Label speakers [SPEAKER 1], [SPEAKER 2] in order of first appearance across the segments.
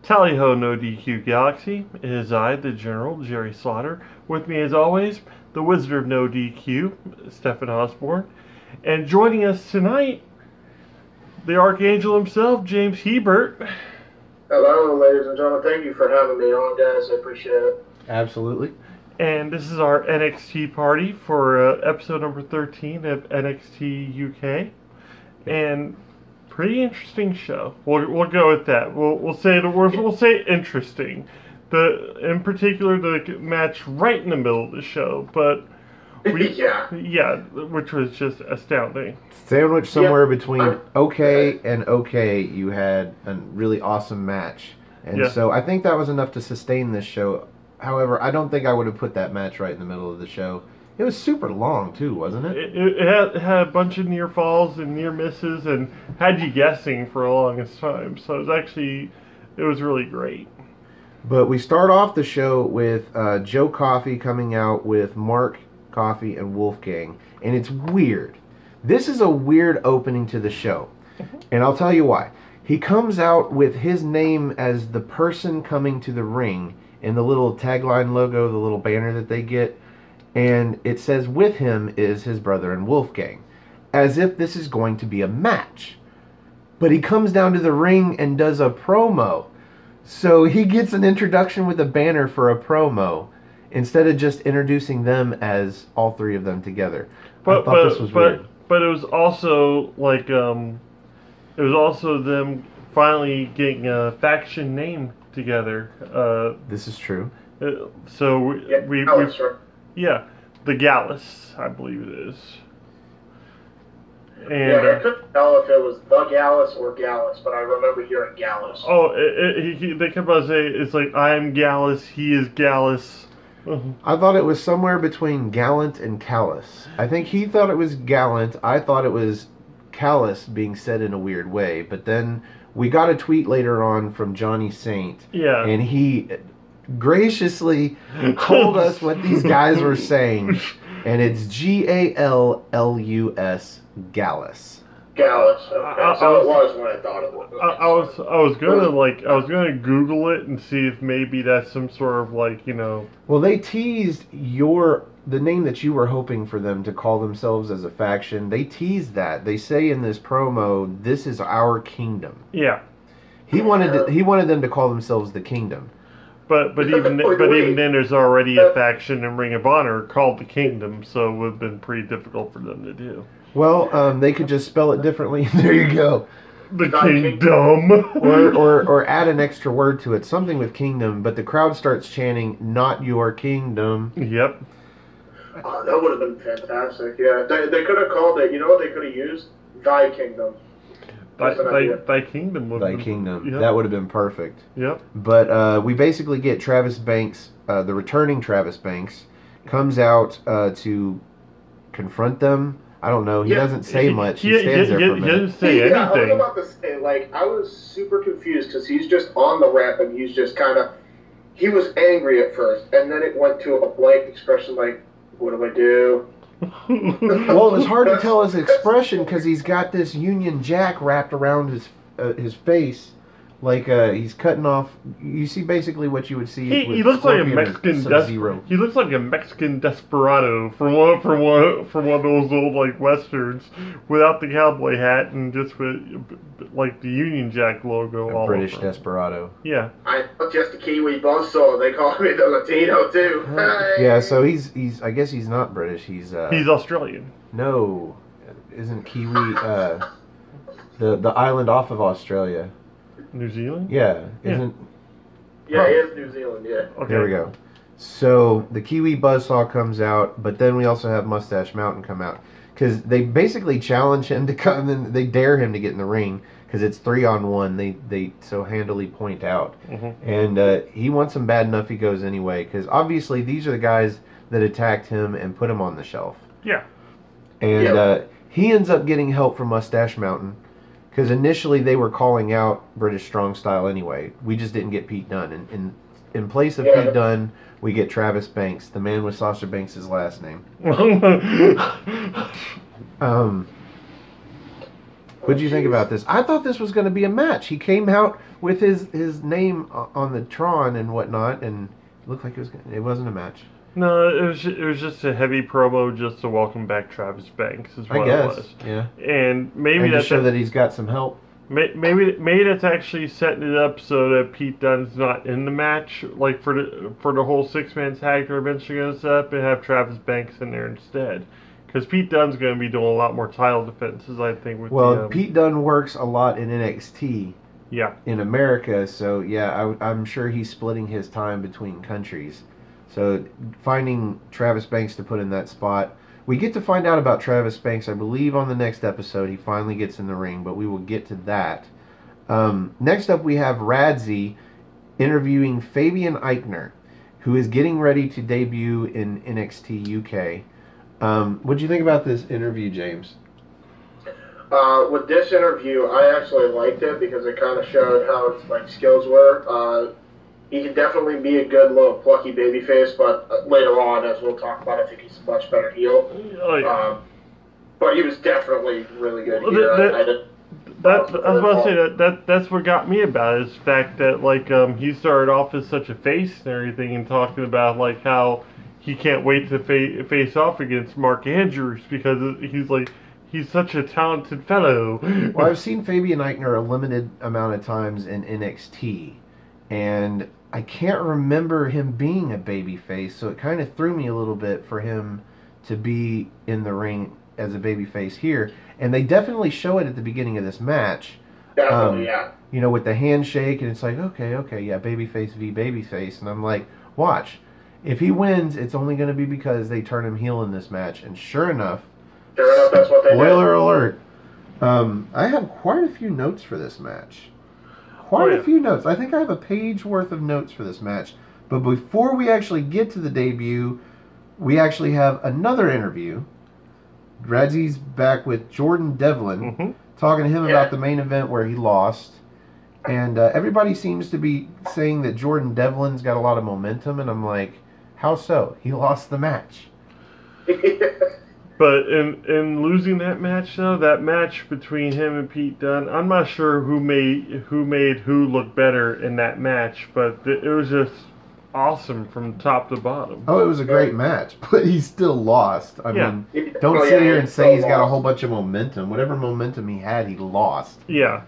[SPEAKER 1] Tally ho, no DQ Galaxy. It is I, the General, Jerry Slaughter. With me, as always, the Wizard of No DQ, Stephen Osborne. And joining us tonight, the Archangel himself, James Hebert.
[SPEAKER 2] Hello, ladies and gentlemen. Thank you for having me on, guys. I appreciate it.
[SPEAKER 3] Absolutely.
[SPEAKER 1] And this is our NXT party for episode number 13 of NXT UK. And pretty interesting show. We'll go with that. We'll say interesting. In particular the match right in the middle of the show, but yeah, which was just astounding.
[SPEAKER 3] Sandwich somewhere between okay and okay, you had a really awesome match, and so I think that was enough to sustain this show. However, I don't think I would have put that match right in the middle of the show. It was super long, too, wasn't it?
[SPEAKER 1] It had a bunch of near falls and near misses and had you guessing for the longest time. So it was really great.
[SPEAKER 3] But we start off the show with Joe Coffey coming out with Mark Coffey and Wolfgang. And it's weird. This is a weird opening to the show. And I'll tell you why. He comes out with his name as the person coming to the ring in the little tagline logo, the little banner that they get. And it says with him is his brother and Wolfgang, as if this is going to be a match. But he comes down to the ring and does a promo. So he gets an introduction with a banner for a promo, instead of just introducing them as all three of them together. I thought this was weird.
[SPEAKER 1] But it was also like, it was also them finally getting a faction name together.
[SPEAKER 3] This is true.
[SPEAKER 1] Yeah, the Gallus, I believe it is. And,
[SPEAKER 2] I couldn't tell if it was the Gallus or Gallus, but I remember hearing Gallus.
[SPEAKER 1] Oh, they kept on saying, it's like, I'm Gallus, he is Gallus.
[SPEAKER 3] I thought it was somewhere between gallant and callous. I think he thought it was gallant. I thought it was callous being said in a weird way. But then we got a tweet later on from Johnny Saint.
[SPEAKER 1] Yeah.
[SPEAKER 3] And he graciously told us what these guys were saying, and it's Gallus, Gallus.
[SPEAKER 2] Gallus. Okay. So it was when I thought it was.
[SPEAKER 1] I was gonna Google it and see if maybe that's some sort of
[SPEAKER 3] Well, they teased the name that you were hoping for them to call themselves as a faction. They teased that. They say in this promo, "This is our kingdom."
[SPEAKER 1] Yeah.
[SPEAKER 3] He wanted them to call themselves the Kingdom.
[SPEAKER 1] But even then, there's already a faction in Ring of Honor called the Kingdom, so it would have been pretty difficult for them to do.
[SPEAKER 3] Well, they could just spell it differently. There you go.
[SPEAKER 1] The Kingdom.
[SPEAKER 3] or add an extra word to it, something with Kingdom, but the crowd starts chanting, "Not your kingdom."
[SPEAKER 1] Yep.
[SPEAKER 2] Oh, that would have been fantastic. Yeah, they could have called it. You know what they could have used? Thy Kingdom.
[SPEAKER 1] Thy Kingdom.
[SPEAKER 3] Thy Kingdom.
[SPEAKER 1] Yep.
[SPEAKER 3] That would have been perfect.
[SPEAKER 1] Yep.
[SPEAKER 3] But we basically get Travis Banks, the returning Travis Banks, comes out to confront them. I don't know. He doesn't say much. He stands there for a minute.
[SPEAKER 1] He doesn't say anything.
[SPEAKER 2] I was about to say, I was super confused because he's just on the ramp and he's just kind of, he was angry at first and then it went to a blank expression like, what do I do?
[SPEAKER 3] Well, it was hard to tell his expression because he's got this Union Jack wrapped around his face, like he's cutting off. You see basically what you would see.
[SPEAKER 1] He looks like a Mexican Sub-Zero. He looks like a Mexican desperado from one of those old westerns, without the cowboy hat and just with the Union Jack logo.
[SPEAKER 3] A British desperado.
[SPEAKER 1] Yeah.
[SPEAKER 2] I'm just a Kiwi buzzsaw. They call me the Latino too.
[SPEAKER 3] Yeah, so he's. I guess he's not British. He's
[SPEAKER 1] Australian.
[SPEAKER 3] No, isn't Kiwi the island off of Australia?
[SPEAKER 1] New Zealand?
[SPEAKER 3] Yeah, isn't...
[SPEAKER 2] Yeah, it is New Zealand, yeah.
[SPEAKER 1] Okay.
[SPEAKER 3] There we go. So, the Kiwi Buzzsaw comes out, but then we also have Mustache Mountain come out. Because they basically challenge him to come in, they dare him to get in the ring, because it's 3-on-1, they so handily point out.
[SPEAKER 1] Mm-hmm.
[SPEAKER 3] And he wants him bad enough he goes anyway, because obviously these are the guys that attacked him and put him on the shelf.
[SPEAKER 1] Yeah.
[SPEAKER 3] And he ends up getting help from Mustache Mountain. Because initially they were calling out British Strong Style anyway. We just didn't get Pete Dunne. And in place of Pete Dunne, we get Travis Banks, the man with Sasha Banks' last name. What did you think about this? I thought this was going to be a match. He came out with his name on the Tron and whatnot, and it looked like it wasn't a match.
[SPEAKER 1] No, it was just a heavy promo just to welcome back Travis Banks is what
[SPEAKER 3] I guess,
[SPEAKER 1] it was.
[SPEAKER 3] yeah.
[SPEAKER 1] And maybe
[SPEAKER 3] to show that he's got some help.
[SPEAKER 1] Maybe that's actually setting it up so that Pete Dunne's not in the match, like for the whole 6-man tag they're eventually going to set up, and have Travis Banks in there instead. Because Pete Dunne's going to be doing a lot more title defenses, I think.
[SPEAKER 3] Pete Dunne works a lot in NXT.
[SPEAKER 1] Yeah.
[SPEAKER 3] In America, so yeah, I'm sure he's splitting his time between countries. So finding Travis Banks to put in that spot. We get to find out about Travis Banks, I believe, on the next episode. He finally gets in the ring, but we will get to that. Next up, we have Radzi interviewing Fabian Eichner, who is getting ready to debut in NXT UK. What do you think about this interview, James?
[SPEAKER 2] With this interview, I actually liked it because it kind of showed how his skills were. He can definitely be a good little plucky babyface, but later on, as we'll talk about, I think he's a much better heel.
[SPEAKER 1] Oh, yeah.
[SPEAKER 2] But he was definitely really good
[SPEAKER 1] Well,
[SPEAKER 2] here.
[SPEAKER 1] I was about to say that's what got me about it, is the fact that he started off as such a face and everything, and talking about how he can't wait to face off against Mark Andrews because he's such a talented fellow.
[SPEAKER 3] Well, I've seen Fabian Eichner a limited amount of times in NXT, and I can't remember him being a babyface, so it kind of threw me a little bit for him to be in the ring as a babyface here. And they definitely show it at the beginning of this match.
[SPEAKER 2] Definitely, yeah.
[SPEAKER 3] You know, with the handshake, and it's like, okay, yeah, babyface v babyface. And I'm like, watch. If he wins, it's only going to be because they turn him heel in this match. And sure enough,
[SPEAKER 2] that's what they did.
[SPEAKER 3] Spoiler alert. I have quite a few notes for this match. Quite a few notes. I think I have a page worth of notes for this match. But before we actually get to the debut, we actually have another interview. Radzi's back with Jordan Devlin, talking to him about the main event where he lost. And everybody seems to be saying that Jordan Devlin's got a lot of momentum, and I'm like, how so? He lost the match.
[SPEAKER 1] But in losing that match, though, that match between him and Pete Dunne, I'm not sure who made who look better in that match, but it was just awesome from top to bottom.
[SPEAKER 3] Oh, it was a great match, but he still lost. I mean, don't sit here and say he's got a whole bunch of momentum. Whatever momentum he had, he lost.
[SPEAKER 1] Yeah.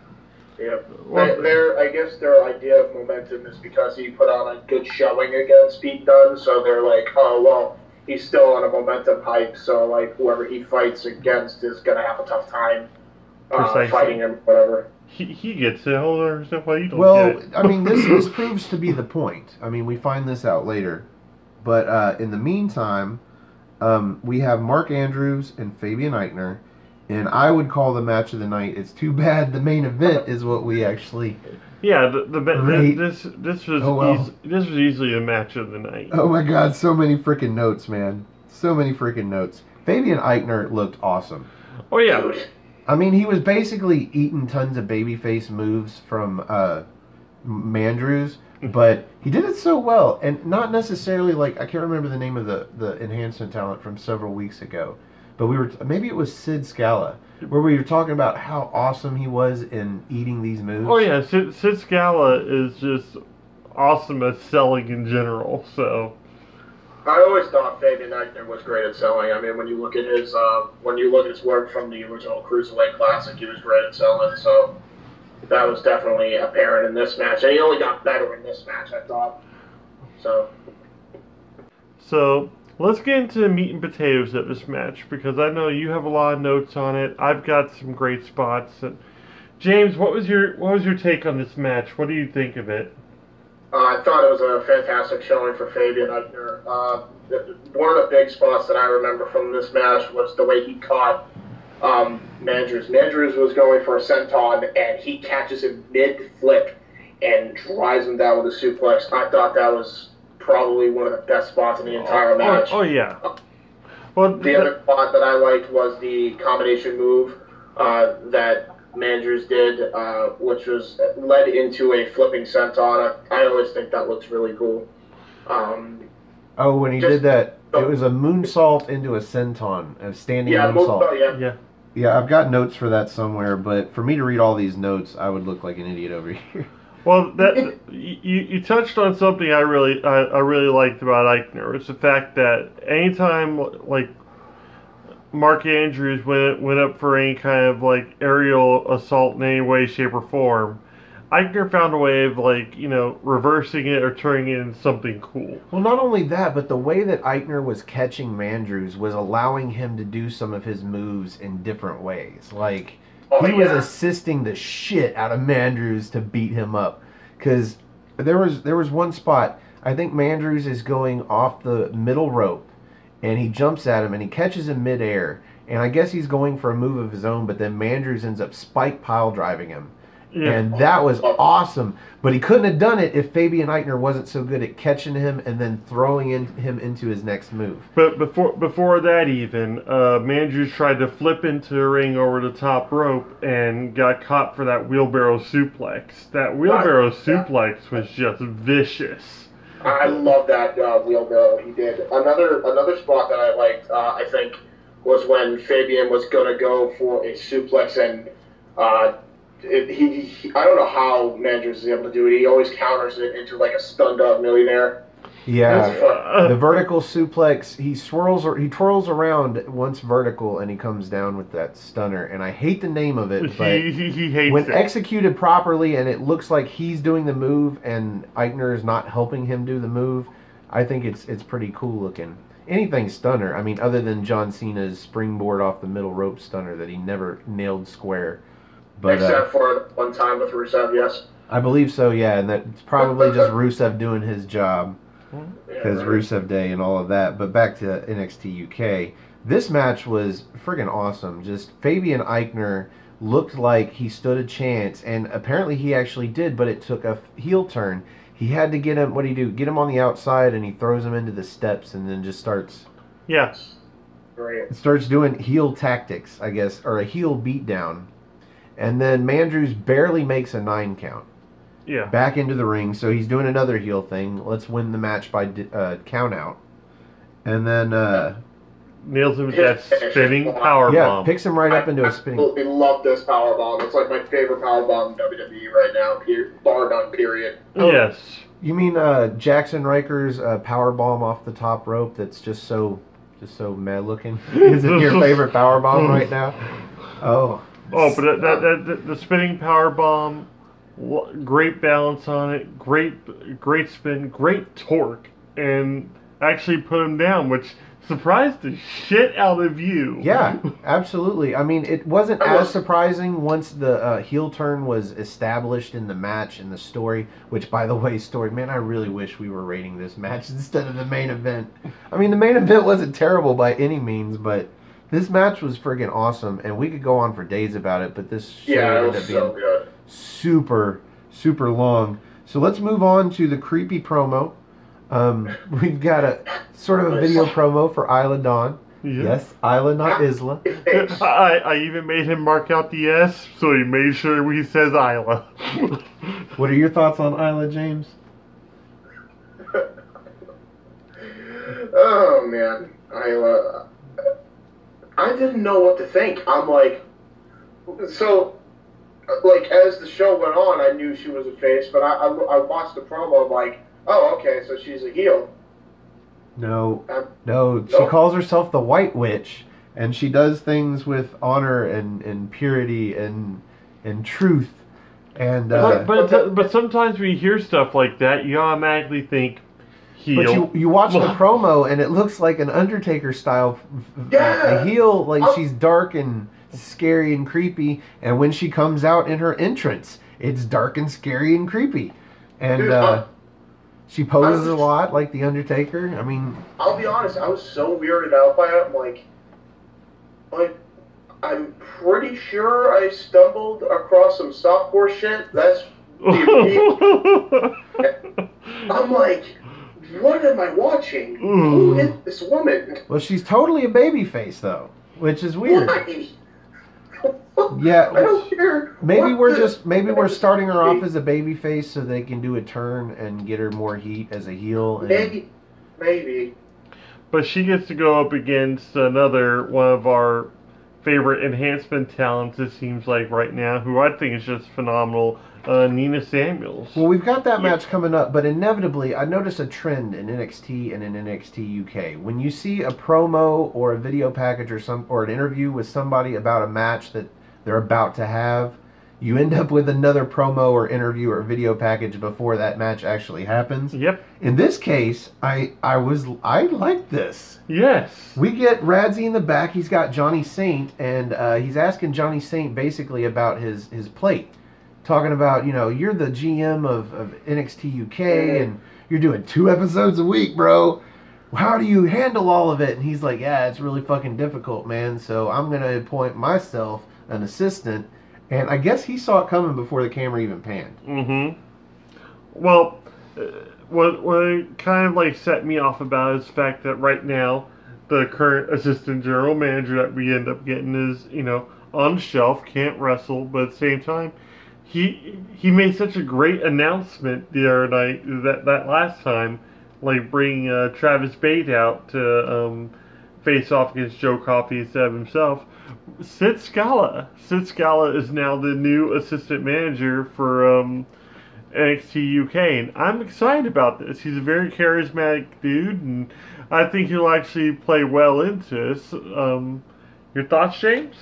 [SPEAKER 2] Yeah. I guess their idea of momentum is because he put on a good showing against Pete Dunne, so they're like, oh, well, he's still on a momentum hype, so whoever he fights against is gonna have a tough time fighting him, whatever.
[SPEAKER 1] He gets it. Hold on, stuff why you don't
[SPEAKER 3] Well,
[SPEAKER 1] get it.
[SPEAKER 3] I mean, this proves to be the point. I mean, we find this out later, but in the meantime, we have Mark Andrews and Fabian Eichner, and I would call the match of the night. It's too bad the main event is what we actually.
[SPEAKER 1] Yeah, this was easily the match of the night.
[SPEAKER 3] Oh my God, so many freaking notes, man. So many freaking notes. Fabian Eichner looked awesome.
[SPEAKER 1] Oh yeah.
[SPEAKER 3] I mean, he was basically eating tons of babyface moves from Mandrews, but he did it so well, and not necessarily I can't remember the name of the enhancement talent from several weeks ago, but maybe it was Sid Scala, where we were talking about how awesome he was in eating these moves.
[SPEAKER 1] Oh yeah, Sid Scala is just awesome at selling in general. So
[SPEAKER 2] I always thought Fabian Eichner was great at selling. I mean, when you look at his work from the original Cruiserweight Classic, he was great at selling. So that was definitely apparent in this match, and he only got better in this match, I thought.
[SPEAKER 1] So let's get into the meat and potatoes of this match, because I know you have a lot of notes on it. I've got some great spots. And James, what was your take on this match? What do you think of it?
[SPEAKER 2] I thought it was a fantastic showing for Fabian Eichner. One of the big spots that I remember from this match was the way he caught Mandrews. Mandrews was going for a senton, and he catches him mid-flip and drives him down with a suplex. I thought that was probably one of the best spots in the entire match.
[SPEAKER 1] Oh yeah. Well,
[SPEAKER 2] the other spot that I liked was the combination move that Mandrews did, which led into a flipping senton. I always think that looks really cool.
[SPEAKER 3] When he did that, it was a moonsault into a senton, a standing moonsault.
[SPEAKER 2] Yeah.
[SPEAKER 3] Yeah, I've got notes for that somewhere, but for me to read all these notes, I would look like an idiot over here.
[SPEAKER 1] Well, that you touched on something I really liked about Eichner. It's the fact that anytime like Mark Andrews went up for any kind of like aerial assault in any way, shape, or form, Eichner found a way of reversing it or turning it into something cool.
[SPEAKER 3] Well, not only that, but the way that Eichner was catching Mandrews was allowing him to do some of his moves in different ways. Like, he was assisting the shit out of Mandrews to beat him up. Because there was one spot, I think Mandrews is going off the middle rope, and he jumps at him, and he catches him midair. And I guess he's going for a move of his own, but then Mandrews ends up spike pile driving him. Yeah. And that was awesome. But he couldn't have done it if Fabian Eichner wasn't so good at catching him and then throwing him into his next move.
[SPEAKER 1] But before that even, Mandrews tried to flip into the ring over the top rope and got caught for that wheelbarrow suplex. That wheelbarrow suplex was just vicious.
[SPEAKER 2] I love that wheelbarrow he did. Another spot that I liked, I think, was when Fabian was going to go for a suplex and... I don't know how Mandrews is able to do it. He always counters it into like a stun dog millionaire.
[SPEAKER 3] Yeah, the vertical suplex. He twirls around once vertical, and he comes down with that stunner. And I hate the name of it, but
[SPEAKER 1] he hates
[SPEAKER 3] when
[SPEAKER 1] it.
[SPEAKER 3] Executed properly, and it looks like he's doing the move, and Eichner is not helping him do the move. I think it's pretty cool looking. Anything stunner. I mean, other than John Cena's springboard off the middle rope stunner that he never nailed square. But,
[SPEAKER 2] except for one time with Rusev, yes.
[SPEAKER 3] I believe so, yeah, and that's probably just Rusev doing his job, because Rusev Day and all of that. But back to NXT UK, this match was friggin' awesome. Just Fabian Eichner looked like he stood a chance, and apparently he actually did, but it took a heel turn. He had to get him, what do you do? Get him on the outside, and he throws him into the steps, and then just starts...
[SPEAKER 1] Yes.
[SPEAKER 3] Starts doing heel tactics, I guess, or a heel beatdown. And then Mandrews barely makes a 9 count.
[SPEAKER 1] Yeah.
[SPEAKER 3] Back into the ring, so he's doing another heel thing. Let's win the match by count out. And then...
[SPEAKER 1] nails him with that spinning power bomb.
[SPEAKER 3] Yeah, picks him right up into a spinning...
[SPEAKER 2] I absolutely love this power bomb. It's like my favorite power bomb in WWE right now, bar none, period.
[SPEAKER 1] Yes.
[SPEAKER 3] You mean Jackson Riker's power bomb off the top rope that's just so mad looking? Is it your favorite power bomb right now? Oh...
[SPEAKER 1] Oh, but the spinning power bomb, great balance on it, great spin, great torque, and actually put him down, which surprised the shit out of you.
[SPEAKER 3] Yeah, absolutely. I mean, it wasn't as surprising once the heel turn was established in the match and the story, which, by the way, man, I really wish we were rating this match instead of the main event. I mean, the main event wasn't terrible by any means, but... This match was friggin' awesome, and we could go on for days about it, but this show ended up being super, super long. So let's move on to the creepy promo. We've got a sort of a video promo for Isla Dawn. Yeah. Yes, Isla, not Isla.
[SPEAKER 1] I even made him mark out the S, so he made sure he says Isla.
[SPEAKER 3] What are your thoughts on Isla, James?
[SPEAKER 2] Oh, man. I didn't know what to think. I'm like, so, like, as the show went on, I knew she was a face, but I watched the promo, I'm like, oh, okay, so she's a heel.
[SPEAKER 3] No, she calls herself the White Witch, and she does things with honor and purity and truth. And
[SPEAKER 1] but sometimes when you hear stuff like that, you automatically think, heel.
[SPEAKER 3] But you watch the promo, and it looks like an Undertaker style a heel, like she's dark and scary and creepy, and when she comes out in her entrance, it's dark and scary and creepy. And she poses a lot like the Undertaker. I mean...
[SPEAKER 2] I'll be honest, I was so weirded out by it. I'm like, I'm pretty sure I stumbled across some softcore shit. That's... I'm like... What am I watching? Who is this woman?
[SPEAKER 3] Well, she's totally a babyface, though, which is weird.
[SPEAKER 2] Why?
[SPEAKER 3] Yeah,
[SPEAKER 2] I don't care.
[SPEAKER 3] Maybe we're starting her off as a babyface so they can do a turn and get her more heat as a heel. And...
[SPEAKER 2] Maybe.
[SPEAKER 1] But she gets to go up against another one of our favorite enhancement talents, it seems like, right now, who I think is just phenomenal, Nina Samuels.
[SPEAKER 3] Well, we've got that match coming up, but inevitably, I notice a trend in NXT and in NXT UK. When you see a promo or a video package or an interview with somebody about a match that they're about to have, you end up with another promo or interview or video package before that match actually happens.
[SPEAKER 1] Yep.
[SPEAKER 3] In this case, I like this.
[SPEAKER 1] Yes.
[SPEAKER 3] We get Radzi in the back. He's got Johnny Saint, and he's asking Johnny Saint basically about his plate. Talking about, you're the GM of NXT UK, and you're doing 2 episodes a week, bro. How do you handle all of it? And he's like, yeah, it's really fucking difficult, man. So I'm going to appoint myself an assistant. And I guess he saw it coming before the camera even panned.
[SPEAKER 1] Mm-hmm. Well, what kind of like set me off about is the fact that right now, the current assistant general manager that we end up getting is, on the shelf, can't wrestle, but at the same time, he made such a great announcement the other night that last time, like bringing Travis Bate out to face off against Joe Coffey instead of himself. Sid Scala is now the new assistant manager for NXT UK, and I'm excited about this. He's a very charismatic dude, and I think he'll actually play well into this. Your thoughts, James?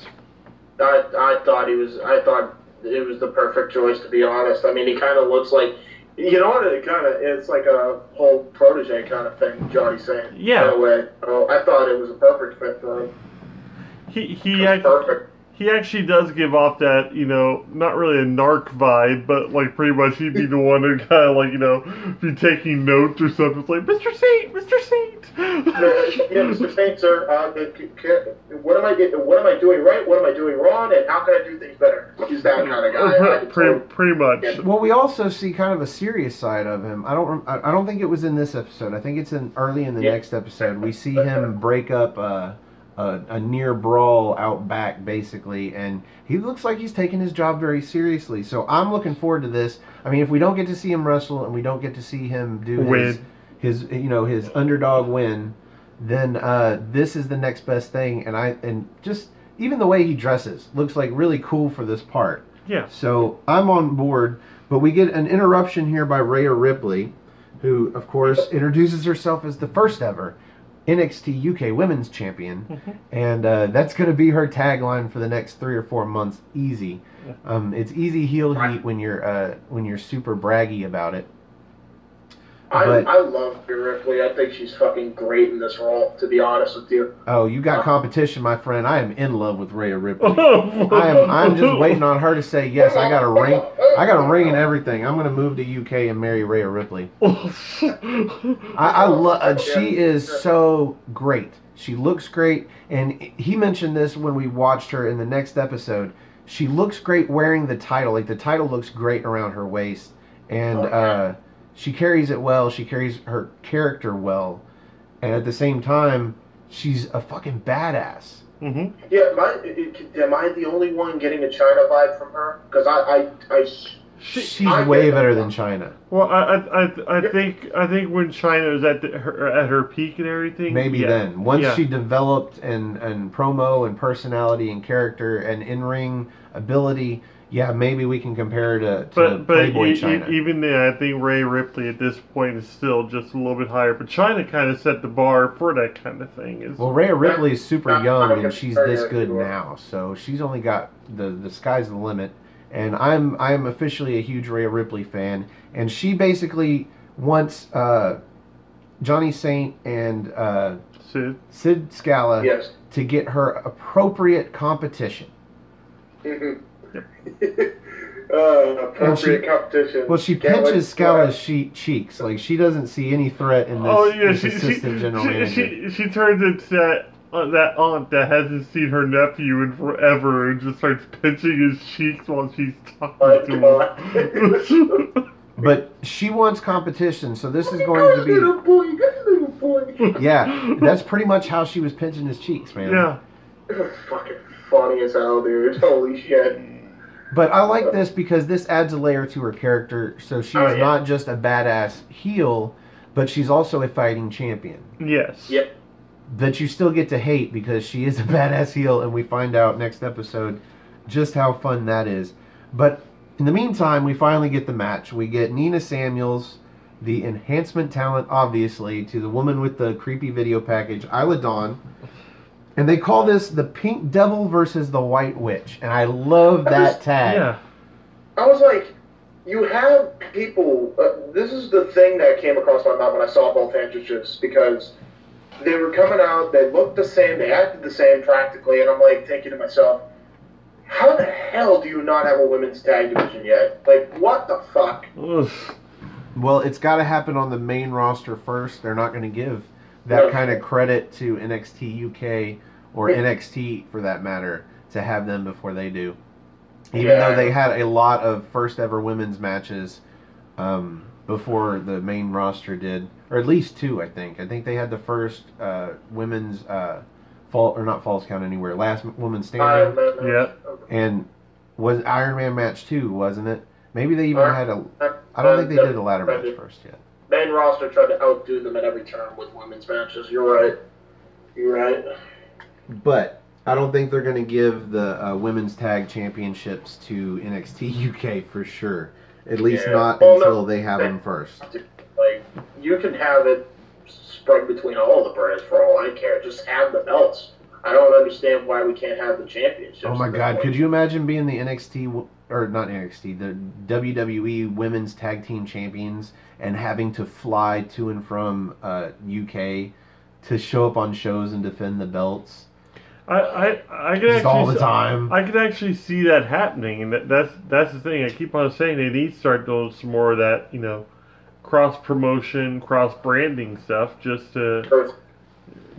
[SPEAKER 2] I thought it was the perfect choice, to be honest. I mean, he kind of looks like, it's like a whole protege kind of thing, Johnny saying.
[SPEAKER 1] Yeah.
[SPEAKER 2] In a way. So I thought it was a perfect fit for him.
[SPEAKER 1] He actually does give off that, not really a narc vibe, but like pretty much he'd be the one who kind of like, be taking notes or something. It's like, Mr. Saint!
[SPEAKER 2] Yeah, Mr. Saint, sir, what am I doing right? What am I doing wrong? And how can I do things better? He's that kind of guy.
[SPEAKER 1] Pretty much.
[SPEAKER 2] Yeah.
[SPEAKER 3] Well, we also see kind of a serious side of him. I don't think it was in this episode. I think it's early in the next episode. We see him break up a near brawl out back, basically, and he looks like he's taking his job very seriously. So I'm looking forward to this. I mean, if we don't get to see him wrestle and we don't get to see him do his underdog win, then this is the next best thing. And just even the way he dresses looks like really cool for this part.
[SPEAKER 1] Yeah.
[SPEAKER 3] So I'm on board. But we get an interruption here by Rhea Ripley, who of course introduces herself as the first ever NXT UK Women's Champion, and that's going to be her tagline for the next 3 or 4 months. Easy. It's easy heel heat when you're super braggy about it.
[SPEAKER 2] I love Rhea Ripley. I think she's fucking great in this role, to be honest with you.
[SPEAKER 3] Oh, you got competition, my friend. I am in love with Rhea Ripley. I'm just waiting on her to say yes. I got a ring. I got a ring and everything. I'm going to move to UK and marry Rhea Ripley. I love. She is so great. She looks great, and he mentioned this when we watched her in the next episode. She looks great wearing the title. Like the title looks great around her waist, and she carries it well. She carries her character well, and at the same time, she's a fucking badass.
[SPEAKER 1] Mm-hmm.
[SPEAKER 2] Yeah, am I the only one getting a China vibe from her? Because
[SPEAKER 3] she's way better than China.
[SPEAKER 1] Well, I think when China was at her peak and everything.
[SPEAKER 3] Maybe then. Once she developed and promo and personality and character and in-ring ability, yeah, maybe we can compare her to Playboy China.
[SPEAKER 1] Even then, I think Rhea Ripley at this point is still just a little bit higher. But China kind of set the bar for that kind of thing.
[SPEAKER 3] Well, Rhea Ripley is super young and she's this good now, so she's only got the sky's the limit. And I'm officially a huge Rhea Ripley fan, and she basically wants Johnny Saint and Sid Scala to get her appropriate competition.
[SPEAKER 2] Appropriate competition.
[SPEAKER 3] Well, she pinches Scala's cheeks. Like, she doesn't see any threat in this, assistant general manager.
[SPEAKER 1] She turns into that aunt that hasn't seen her nephew in forever and just starts pinching his cheeks while she's talking to him.
[SPEAKER 3] But she wants competition, so this is going to be... Little boy. Yeah, that's pretty much how she was pinching his cheeks, man.
[SPEAKER 1] Yeah.
[SPEAKER 2] Fucking funny as hell, dude. Holy shit.
[SPEAKER 3] But I like this because this adds a layer to her character, so she is not just a badass heel, but she's also a fighting champion.
[SPEAKER 1] Yes.
[SPEAKER 2] Yep.
[SPEAKER 3] that you still get to hate because she is a badass heel, and we find out next episode just how fun that is. But in the meantime, we finally get the match. We get Nina Samuels, the enhancement talent, obviously, to the woman with the creepy video package, Isla Dawn. And they call this the Pink Devil versus the White Witch. And I love that tag.
[SPEAKER 1] Yeah.
[SPEAKER 2] I was like, you have people... this is the thing that came across my mind when I saw both entrances, because they were coming out, they looked the same, they acted the same practically, and I'm like thinking to myself, how the hell do you not have a women's tag division yet? Like, what the fuck?
[SPEAKER 1] Oof.
[SPEAKER 3] Well, it's got to happen on the main roster first. They're not going to give that kind of credit to NXT UK or NXT, for that matter, to have them before they do. Even though they had a lot of first ever women's matches before the main roster did, or at least two, I think. I think they had the first women's Falls Count Anywhere, last woman standing.
[SPEAKER 1] Yeah.
[SPEAKER 3] And was Iron Man match 2, wasn't it? Maybe they even had a... I don't think they did a ladder match first yet.
[SPEAKER 2] Main roster tried to outdo them at every turn with women's matches. You're right. You're right.
[SPEAKER 3] But I don't think they're going to give the women's tag championships to NXT UK for sure. At least not until they have them first.
[SPEAKER 2] Like, you can have it spread between all the brands for all I care. Just have the belts. I don't understand why we can't have the championships.
[SPEAKER 3] Oh my God, could you imagine being the NXT, or not NXT, the WWE Women's Tag Team Champions and having to fly to and from UK to show up on shows and defend the belts?
[SPEAKER 1] I could actually
[SPEAKER 3] all the time.
[SPEAKER 1] I could actually see that happening, and that's the thing. I keep on saying they need to start doing some more of that, cross promotion, cross branding stuff, just to.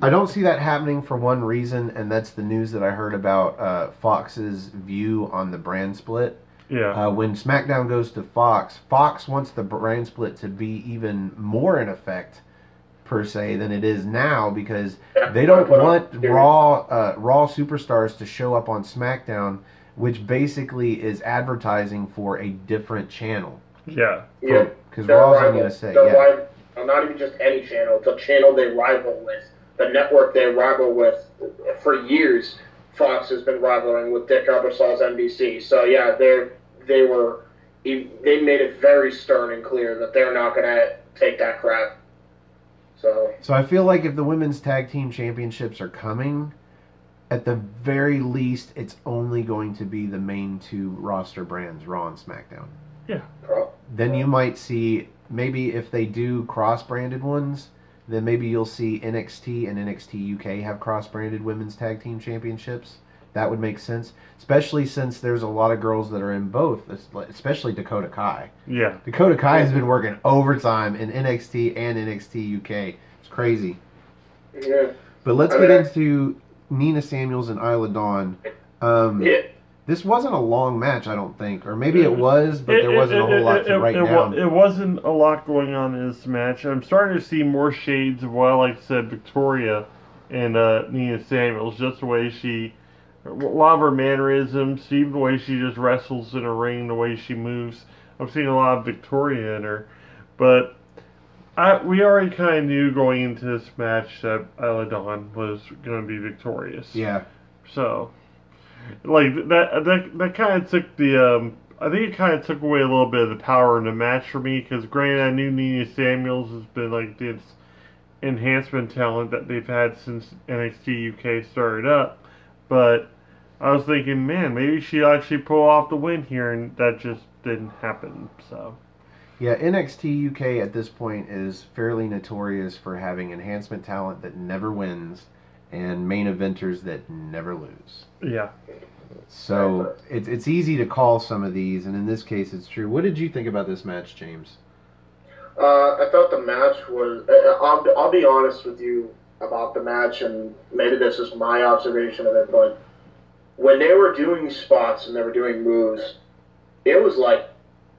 [SPEAKER 3] I don't see that happening for one reason, and that's the news that I heard about Fox's view on the brand split.
[SPEAKER 1] Yeah.
[SPEAKER 3] When SmackDown goes to Fox, Fox wants the brand split to be even more in effect, per se, than it is now, because they don't want Raw superstars to show up on SmackDown, which basically is advertising for a different channel.
[SPEAKER 1] Yeah.
[SPEAKER 3] Because Raw's on USA.
[SPEAKER 2] Not even just any channel. It's a channel they rival with. The network they rival with for years. Fox has been rivaling with Dick Ebersol's NBC. So yeah, they made it very stern and clear that they're not going to take that crap. So
[SPEAKER 3] I feel like if the women's tag team championships are coming, at the very least, it's only going to be the main two roster brands, Raw and SmackDown.
[SPEAKER 1] Yeah.
[SPEAKER 3] Then you might see, maybe if they do cross-branded ones, then maybe you'll see NXT and NXT UK have cross-branded women's tag team championships. That would make sense, especially since there's a lot of girls that are in both, especially Dakota Kai.
[SPEAKER 1] Yeah.
[SPEAKER 3] Dakota Kai has been working overtime in NXT and NXT UK. It's crazy.
[SPEAKER 2] Yeah.
[SPEAKER 3] But let's get into Nina Samuels and Isla Dawn. This wasn't a long match, I don't think. Or maybe it was, but there wasn't a whole lot to write down.
[SPEAKER 1] It wasn't a lot going on in this match. I'm starting to see more shades of, well, like I said, Victoria and Nina Samuels. Just the way a lot of her mannerisms, even the way she just wrestles in a ring, the way she moves. I'm seeing a lot of Victoria in her. But we already kind of knew going into this match that Isla Dawn was going to be victorious.
[SPEAKER 3] Yeah.
[SPEAKER 1] So, like, that kind of took the, I think it kind of took away a little bit of the power in the match for me, because granted, I knew Nina Samuels has been, like, this enhancement talent that they've had since NXT UK started up, but I was thinking, man, maybe she'd actually pull off the win here, and that just didn't happen, so.
[SPEAKER 3] Yeah, NXT UK at this point is fairly notorious for having enhancement talent that never wins and main eventers that never lose.
[SPEAKER 1] Yeah.
[SPEAKER 3] So it's easy to call some of these, and in this case it's true. What did you think about this match, James?
[SPEAKER 2] I thought the match was... I'll be honest with you about the match, and maybe this is my observation of it, but when they were doing spots and they were doing moves, it was like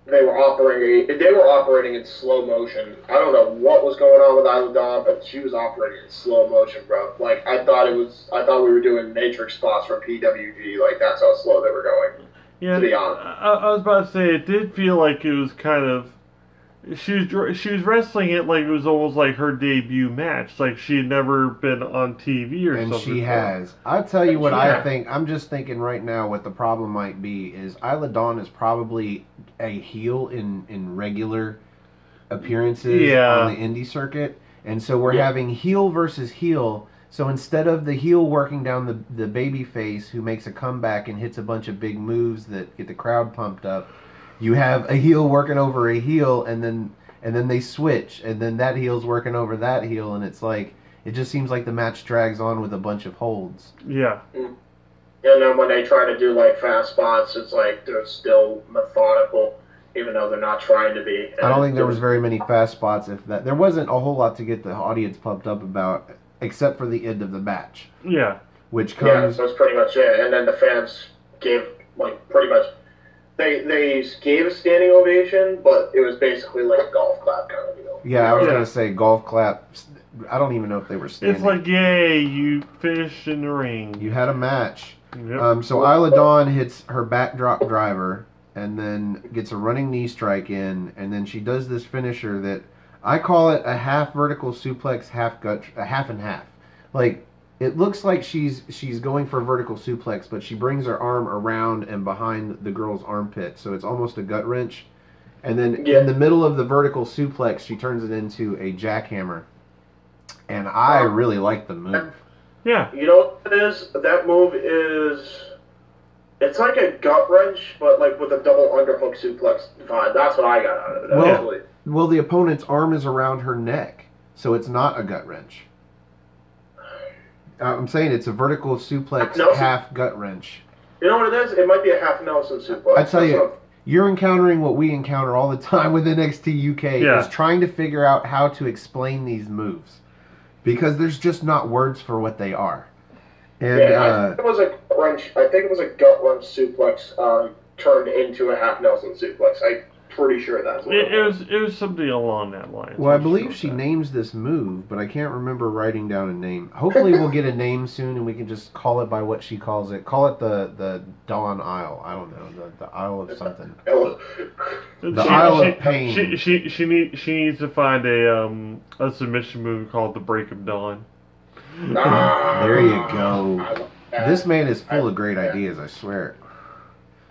[SPEAKER 2] they were operating in slow motion. I don't know what was going on with Isla Dawn, but she was operating in slow motion, bro. Like, I thought we were doing Matrix spots from PWG. Like, that's how slow they were going.
[SPEAKER 1] Yeah,
[SPEAKER 2] to be honest.
[SPEAKER 1] I was about to say, it did feel like it was kind of she was wrestling it like it was almost like her debut match, like she had never been on TV or
[SPEAKER 3] And
[SPEAKER 1] something.
[SPEAKER 3] she has. I'll tell you what I
[SPEAKER 2] Yeah.
[SPEAKER 3] think. I'm just thinking right now what the problem might be is Isla Dawn is probably a heel in regular appearances
[SPEAKER 1] Yeah.
[SPEAKER 3] on the indie circuit. And so we're
[SPEAKER 2] Yeah.
[SPEAKER 3] having heel versus heel. So instead of the heel working down the baby face who makes a comeback and hits a bunch of big moves that get the crowd pumped up, you have a heel working over a heel, and then they switch, and then that heel's working over that heel, and it's like it just seems like the match drags on with a bunch of holds.
[SPEAKER 1] Yeah.
[SPEAKER 2] And then when they try to do like fast spots, it's like they're still methodical, even though they're not trying to be.
[SPEAKER 3] I don't think there was very many fast spots. If that, there wasn't a whole lot to get the audience pumped up about, except for the end of the match,
[SPEAKER 1] Yeah.
[SPEAKER 3] which
[SPEAKER 2] Yeah,
[SPEAKER 3] comes.
[SPEAKER 2] that's pretty much it. And then the fans gave like pretty much. They gave a standing ovation, but it was basically like a golf clap kind of deal.
[SPEAKER 3] Yeah, I was
[SPEAKER 1] Yeah.
[SPEAKER 3] gonna say golf clap. I don't even know if they were standing.
[SPEAKER 1] It's like, yay, you finished in the ring.
[SPEAKER 3] You had a match.
[SPEAKER 1] Yep.
[SPEAKER 3] So Isla Dawn hits her backdrop driver and then gets a running knee strike in, and then she does this finisher that I call it a half vertical suplex, a half and half. Like it looks like she's going for a vertical suplex, but she brings her arm around and behind the girl's armpit, so it's almost a gut wrench. And then in the middle of the vertical suplex, she turns it into a jackhammer. And I really like the move.
[SPEAKER 1] Yeah.
[SPEAKER 2] You know what it is? That move is. It's like a gut wrench, but like with a double underhook suplex vibe. That's what I got out of it.
[SPEAKER 3] Well-
[SPEAKER 2] Actually.
[SPEAKER 3] Well, the opponent's arm is around her neck, so it's not a gut wrench. I'm saying it's a vertical suplex,
[SPEAKER 2] No.
[SPEAKER 3] half gut wrench.
[SPEAKER 2] You know what it is? It might be a half Nelson suplex.
[SPEAKER 3] I tell
[SPEAKER 2] That's
[SPEAKER 3] you,
[SPEAKER 2] what-
[SPEAKER 3] you're encountering what we encounter all the time with NXT UK,
[SPEAKER 1] Yeah.
[SPEAKER 3] is trying to figure out how to explain these moves. Because there's just not words for what they are. And,
[SPEAKER 2] yeah, I think it was a gut wrench. I think it was a gut wrench suplex turned into a half Nelson suplex. I'm pretty sure that's what
[SPEAKER 1] It was something along that line.
[SPEAKER 3] well, I believe she names this move, but I can't remember writing down a name. Hopefully we'll get a name soon and we can just call it by what she calls it. Call it the Dawn Isle. I don't know. The Isle of something. The Isle of Pain.
[SPEAKER 1] She needs to find a submission move called the Break of Dawn.
[SPEAKER 3] There you go.
[SPEAKER 2] I love that.
[SPEAKER 3] This man is full of great ideas, I swear.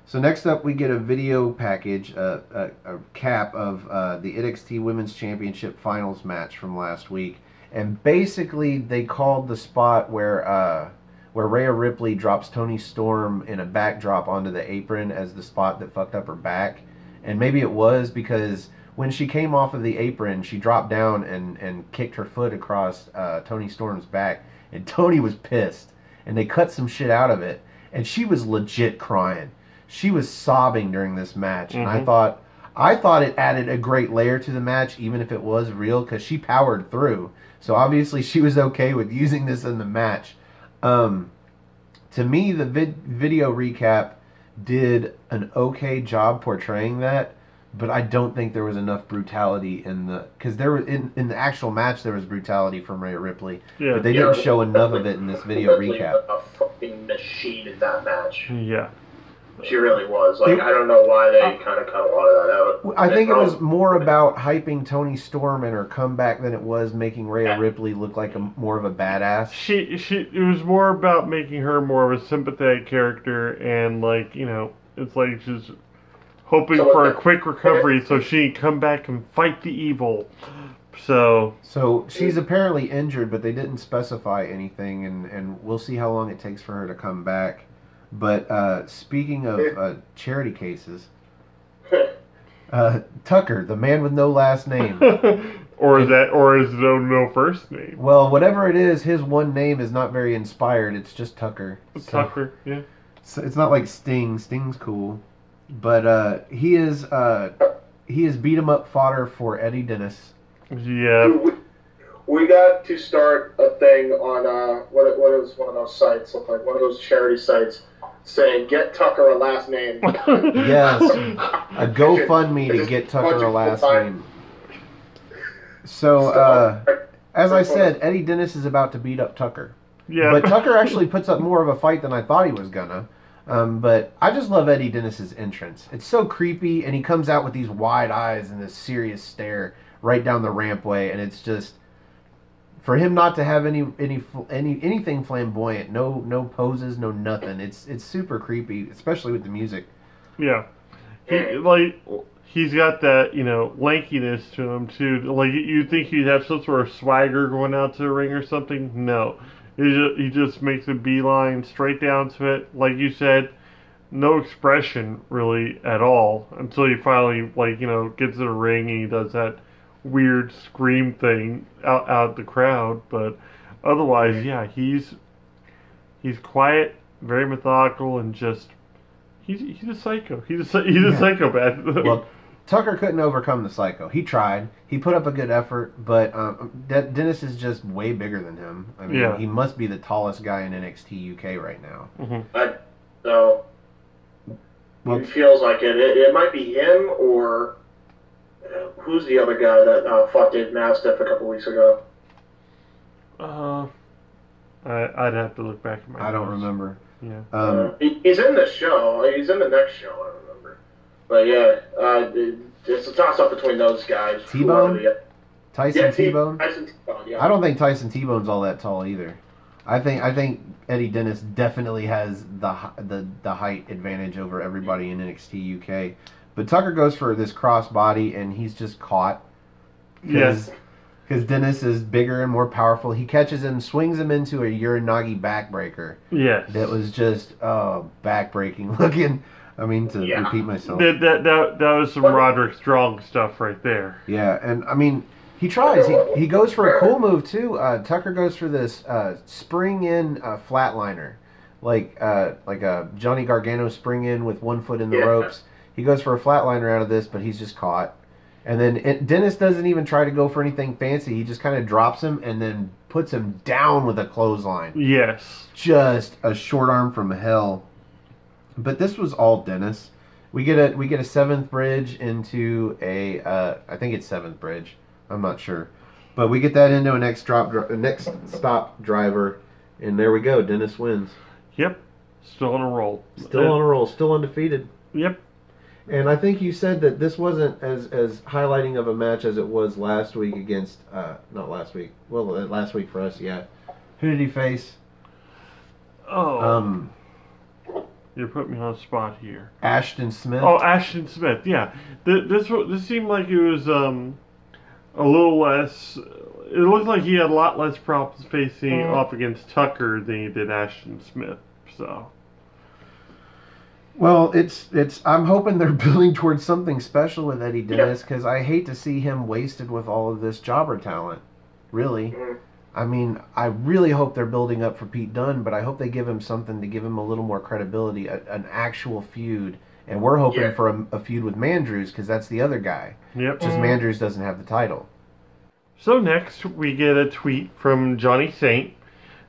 [SPEAKER 3] So next up, we get a video package, a cap of the NXT Women's Championship Finals match from last week, and basically they called the spot where Rhea Ripley drops Toni Storm in a backdrop onto the apron as the spot that fucked up her back, and maybe it was because when she came off of the apron, she dropped down and kicked her foot across Toni Storm's back, and Toni was pissed, and they cut some shit out of it, and she was legit crying. She was sobbing during this match, and I thought it added a great layer to the match, even if it was real, because she powered through. So obviously she was okay with using this in the match. To me, the video recap did an okay job portraying that, but I don't think there was enough brutality because there were in the actual match there was brutality from Rhea Ripley,
[SPEAKER 1] Yeah.
[SPEAKER 3] but they didn't show enough of it in this video
[SPEAKER 2] Ripley
[SPEAKER 3] recap.
[SPEAKER 2] was a fucking machine in that match.
[SPEAKER 1] Yeah.
[SPEAKER 2] She really was. Like, I don't know why they kind of cut a lot of that out.
[SPEAKER 3] I think it was more about hyping Toni Storm and her comeback than it was making Rhea Ripley look like more of a badass.
[SPEAKER 1] It was more about making her more of a sympathetic character, and like, you know, it's like just hoping for a quick recovery so she can come back and fight the evil. So
[SPEAKER 3] she's apparently injured, but they didn't specify anything, and we'll see how long it takes for her to come back. But speaking of charity cases, Tucker, the man with no last name.
[SPEAKER 1] or is it no first name?
[SPEAKER 3] Well, whatever it is, his one name is not very inspired. It's just Tucker.
[SPEAKER 1] Tucker, yeah.
[SPEAKER 3] So it's not like Sting. Sting's cool. But he is beat 'em up fodder for Eddie Dennis.
[SPEAKER 1] Yeah.
[SPEAKER 2] We got to start a thing on what is one of those sites, like one of those charity sites, saying "Get Tucker a last name."
[SPEAKER 3] Yes, a GoFundMe to get Tucker a last name. So, as I said, Eddie Dennis is about to beat up Tucker.
[SPEAKER 1] Yeah.
[SPEAKER 3] But Tucker actually puts up more of a fight than I thought he was gonna. But I just love Eddie Dennis's entrance. It's so creepy, and he comes out with these wide eyes and this serious stare right down the rampway, and it's just for him not to have anything flamboyant, no poses, no nothing. It's super creepy, especially with the music.
[SPEAKER 1] Yeah, he's got that lankiness to him too. Like you'd think he'd have some sort of swagger going out to the ring or something. No, he just makes a beeline straight down to it. Like you said, no expression really at all until he finally gets to the ring and he does that weird scream thing out the crowd. But otherwise, yeah, he's quiet, very methodical, and just he's a psycho. He's a psychopath.
[SPEAKER 3] Well, Tucker couldn't overcome the psycho. He tried. He put up a good effort, but Dennis is just way bigger than him. I mean, he must be the tallest guy in NXT UK right now.
[SPEAKER 2] Mm-hmm. So it feels like it. It might be him or. Who's the other guy that fought Dave Mastiff a couple weeks ago?
[SPEAKER 1] I'd have to look back at my.
[SPEAKER 3] I don't remember.
[SPEAKER 1] Yeah.
[SPEAKER 2] He's in the show. He's in the next show. I remember. But yeah, it's a toss-up between those guys.
[SPEAKER 3] T-Bone? Tyson T-Bone?
[SPEAKER 2] Tyson T-Bone, yeah.
[SPEAKER 3] I don't think Tyson T-Bone's all that tall either. I think Eddie Dennis definitely has the height advantage over everybody in NXT UK. But Tucker goes for this cross body, and he's just caught.
[SPEAKER 1] Yes.
[SPEAKER 3] Because Dennis is bigger and more powerful. He catches him, swings him into a Uranagi backbreaker.
[SPEAKER 1] Yes.
[SPEAKER 3] That was just backbreaking looking. I mean, to repeat myself.
[SPEAKER 1] That was some Roderick Strong stuff right there.
[SPEAKER 3] Yeah, and I mean, he tries. He goes for a cool move, too. Tucker goes for this spring-in flatliner. Like a Johnny Gargano spring-in with one foot in the ropes. He goes for a flatliner out of this, but he's just caught. And then Dennis doesn't even try to go for anything fancy. He just kind of drops him and then puts him down with a clothesline.
[SPEAKER 1] Yes.
[SPEAKER 3] Just a short arm from hell. But this was all Dennis. We get a seventh bridge into a I think it's seventh bridge. I'm not sure, but we get that into a next stop driver, and there we go. Dennis wins.
[SPEAKER 1] Yep. Still on a roll.
[SPEAKER 3] Still on a roll. Still undefeated.
[SPEAKER 1] Yep.
[SPEAKER 3] And I think you said that this wasn't as highlighting of a match as it was last week against, not last week. Well, last week for us, yeah. Who did he face?
[SPEAKER 1] Oh. You're putting me on the spot here.
[SPEAKER 3] Ashton Smith.
[SPEAKER 1] Oh, Ashton Smith, yeah. This seemed like it was a little less. It looked like he had a lot less problems facing off against Tucker than he did Ashton Smith. So.
[SPEAKER 3] Well, it's. I'm hoping they're building towards something special with Eddie Dennis because I hate to see him wasted with all of this jobber talent. Really. I mean, I really hope they're building up for Pete Dunne, but I hope they give him something to give him a little more credibility, an actual feud. And we're hoping for a feud with Mandrews because that's the other guy.
[SPEAKER 1] Yep.
[SPEAKER 3] Just Mandrews doesn't have the title.
[SPEAKER 1] So next we get a tweet from Johnny Saint.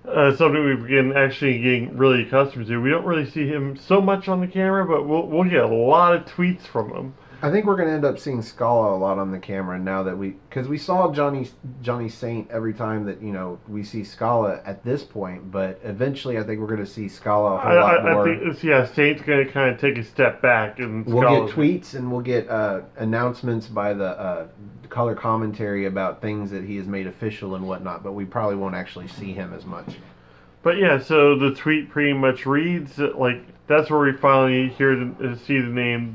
[SPEAKER 1] Something we've been actually getting really accustomed to. We don't really see him so much on the camera, but we'll get a lot of tweets from him.
[SPEAKER 3] I think we're going to end up seeing Scala a lot on the camera now that because we saw Johnny Saint every time that we see Scala at this point, but eventually I think we're going to see Scala a whole lot more.
[SPEAKER 1] I think Saint's going to kind of take a step back, and
[SPEAKER 3] we'll get tweets and we'll get announcements by the color commentary about things that he has made official and whatnot, but we probably won't actually see him as much.
[SPEAKER 1] But yeah, so the tweet pretty much reads that, that's where we finally hear see the name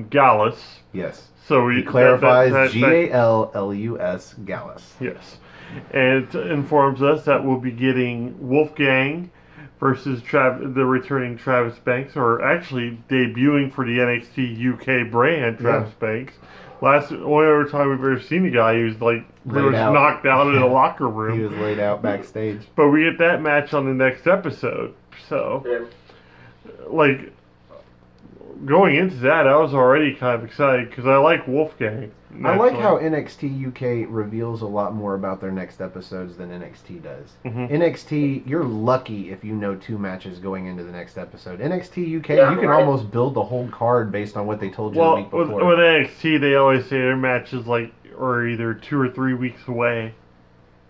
[SPEAKER 1] Gallus.
[SPEAKER 3] Yes.
[SPEAKER 1] So
[SPEAKER 3] he clarifies Gallus. Gallus.
[SPEAKER 1] Yes, and it informs us that we'll be getting Wolfgang versus the returning Travis Banks, or actually debuting for the NXT UK brand, Travis Banks. Only other time we've ever seen the guy, he was pretty much knocked out in a locker room.
[SPEAKER 3] He was laid out backstage.
[SPEAKER 1] But we get that match on the next episode. So, going into that, I was already kind of excited because I like Wolfgang.
[SPEAKER 3] I like how NXT UK reveals a lot more about their next episodes than NXT does. Mm-hmm. NXT, you're lucky if you know 2 matches going into the next episode. NXT UK, you can almost build the whole card based on what they told you the week before.
[SPEAKER 1] With NXT, they always say their matches are either 2 or 3 weeks away.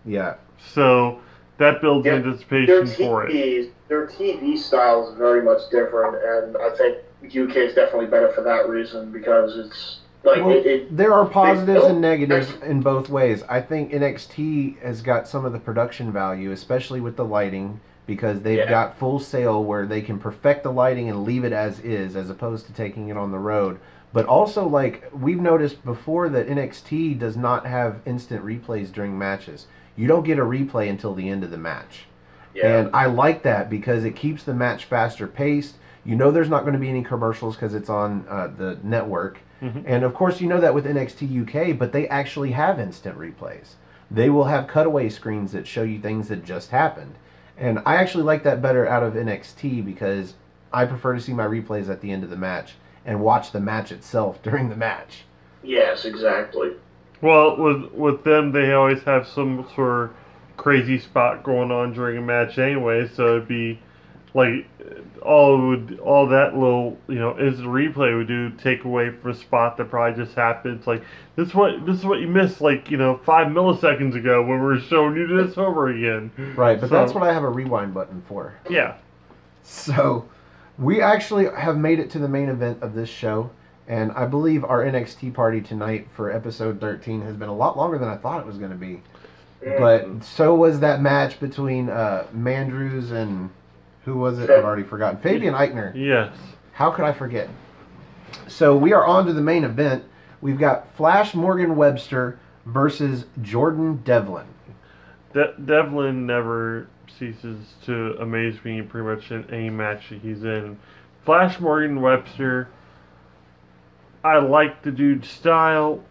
[SPEAKER 3] Yeah.
[SPEAKER 1] So that builds anticipation for it.
[SPEAKER 2] Their TV style is very much different, and I think UK is definitely better for that reason because it's like
[SPEAKER 3] there are positives and negatives in both ways. I think NXT has got some of the production value, especially with the lighting, because they've got Full Sail where they can perfect the lighting and leave it as is, as opposed to taking it on the road. But also, like, we've noticed before that NXT does not have instant replays during matches. You don't get a replay until the end of the match. Yeah. And I like that because it keeps the match faster paced. You know there's not going to be any commercials because it's on the network. Mm-hmm. And, of course, you know that with NXT UK, but they actually have instant replays. They will have cutaway screens that show you things that just happened. And I actually like that better out of NXT because I prefer to see my replays at the end of the match and watch the match itself during the match.
[SPEAKER 2] Yes, exactly.
[SPEAKER 1] Well, with them, they always have some sort of crazy spot going on during a match anyway, so it'd be like all that little instant replay would do take away from a spot that probably just happened. It's like this is what you missed 5 milliseconds ago when we were showing you this over again.
[SPEAKER 3] Right, but that's what I have a rewind button for.
[SPEAKER 1] Yeah.
[SPEAKER 3] So we actually have made it to the main event of this show, and I believe our NXT party tonight for episode 13 has been a lot longer than I thought it was going to be. But so was that match between Mandrews and who was it? I've already forgotten. Fabian Eichner.
[SPEAKER 1] Yes.
[SPEAKER 3] How could I forget? So we are on to the main event. We've got Flash Morgan Webster versus Jordan Devlin.
[SPEAKER 1] Devlin never ceases to amaze me pretty much in any match that he's in. Flash Morgan Webster, I like the dude's style.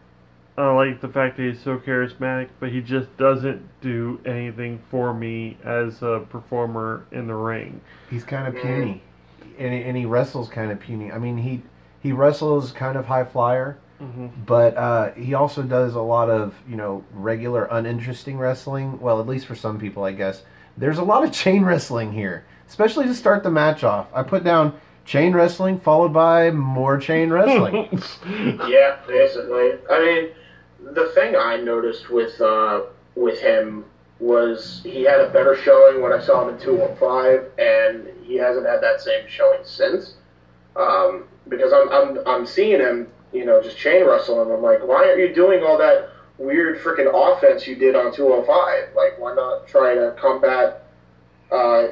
[SPEAKER 1] I like the fact that he's so charismatic, but he just doesn't do anything for me as a performer in the ring.
[SPEAKER 3] He's kind of puny, and he wrestles kind of puny. I mean, he wrestles kind of high flyer, but he also does a lot of regular uninteresting wrestling. Well, at least for some people, I guess. There's a lot of chain wrestling here, especially to start the match off. I put down chain wrestling followed by more chain wrestling.
[SPEAKER 2] Yeah, basically. I mean, the thing I noticed with him was he had a better showing when I saw him in 215, and he hasn't had that same showing since. Because I'm seeing him, just chain wrestle, and I'm like, why aren't you doing all that weird freaking offense you did on 205? Like, why not try to combat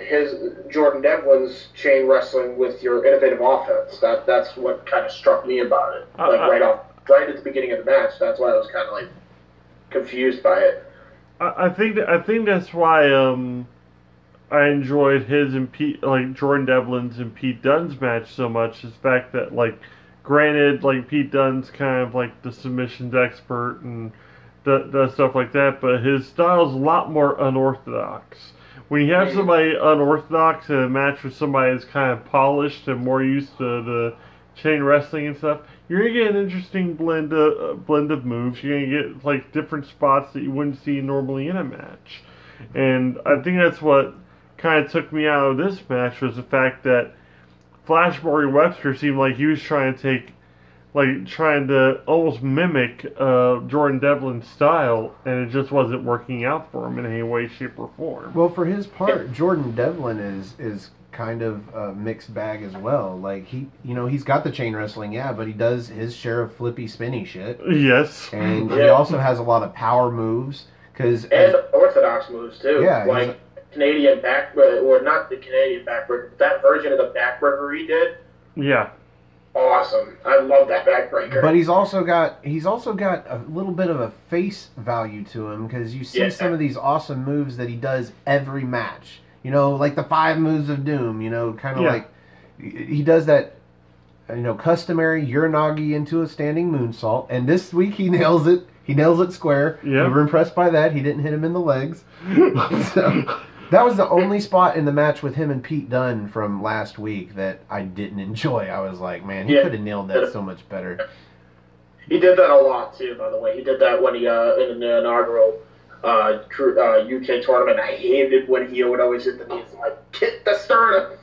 [SPEAKER 2] his Jordan Devlin's chain wrestling with your innovative offense? That's what kind of struck me about it. Right at the beginning of the match. That's why I was kind of confused by it.
[SPEAKER 1] I think that's why I enjoyed his and Jordan Devlin's and Pete Dunne's match so much. Is the fact that granted, Pete Dunne's kind of the submissions expert and does stuff like that, but his style's a lot more unorthodox. When you have somebody unorthodox in a match with somebody that's kind of polished and more used to the chain wrestling and stuff, you're going to get an interesting blend of moves. You're going to get different spots that you wouldn't see normally in a match. And I think that's what kind of took me out of this match was the fact that Flash Morgan Webster seemed like he was trying to almost mimic Jordan Devlin's style, and it just wasn't working out for him in any way, shape, or form.
[SPEAKER 3] Well, for his part, Jordan Devlin is kind of a mixed bag as well. He's got the chain wrestling, but he does his share of flippy, spinny shit.
[SPEAKER 1] Yes.
[SPEAKER 3] And he also has a lot of power moves.
[SPEAKER 2] And orthodox moves, too.
[SPEAKER 3] Yeah.
[SPEAKER 2] Canadian or not the Canadian backbreaker, that version of the backbreaker he did.
[SPEAKER 1] Yeah.
[SPEAKER 2] Awesome. I love that backbreaker.
[SPEAKER 3] But he's also got a little bit of a face value to him because you see some of these awesome moves that he does every match. Like the 5 moves of doom, he does that, customary Uranagi into a standing moonsault. And this week he nails it. He nails it square. Yeah. We were impressed by that. He didn't hit him in the legs. So, that was the only spot in the match with him and Pete Dunne from last week that I didn't enjoy. I was like, man, he could have nailed that so much better.
[SPEAKER 2] He did that a lot, too, by the way. He did that when he, in the inaugural UK tournament. I hated when he would always hit the knees hit the sternum.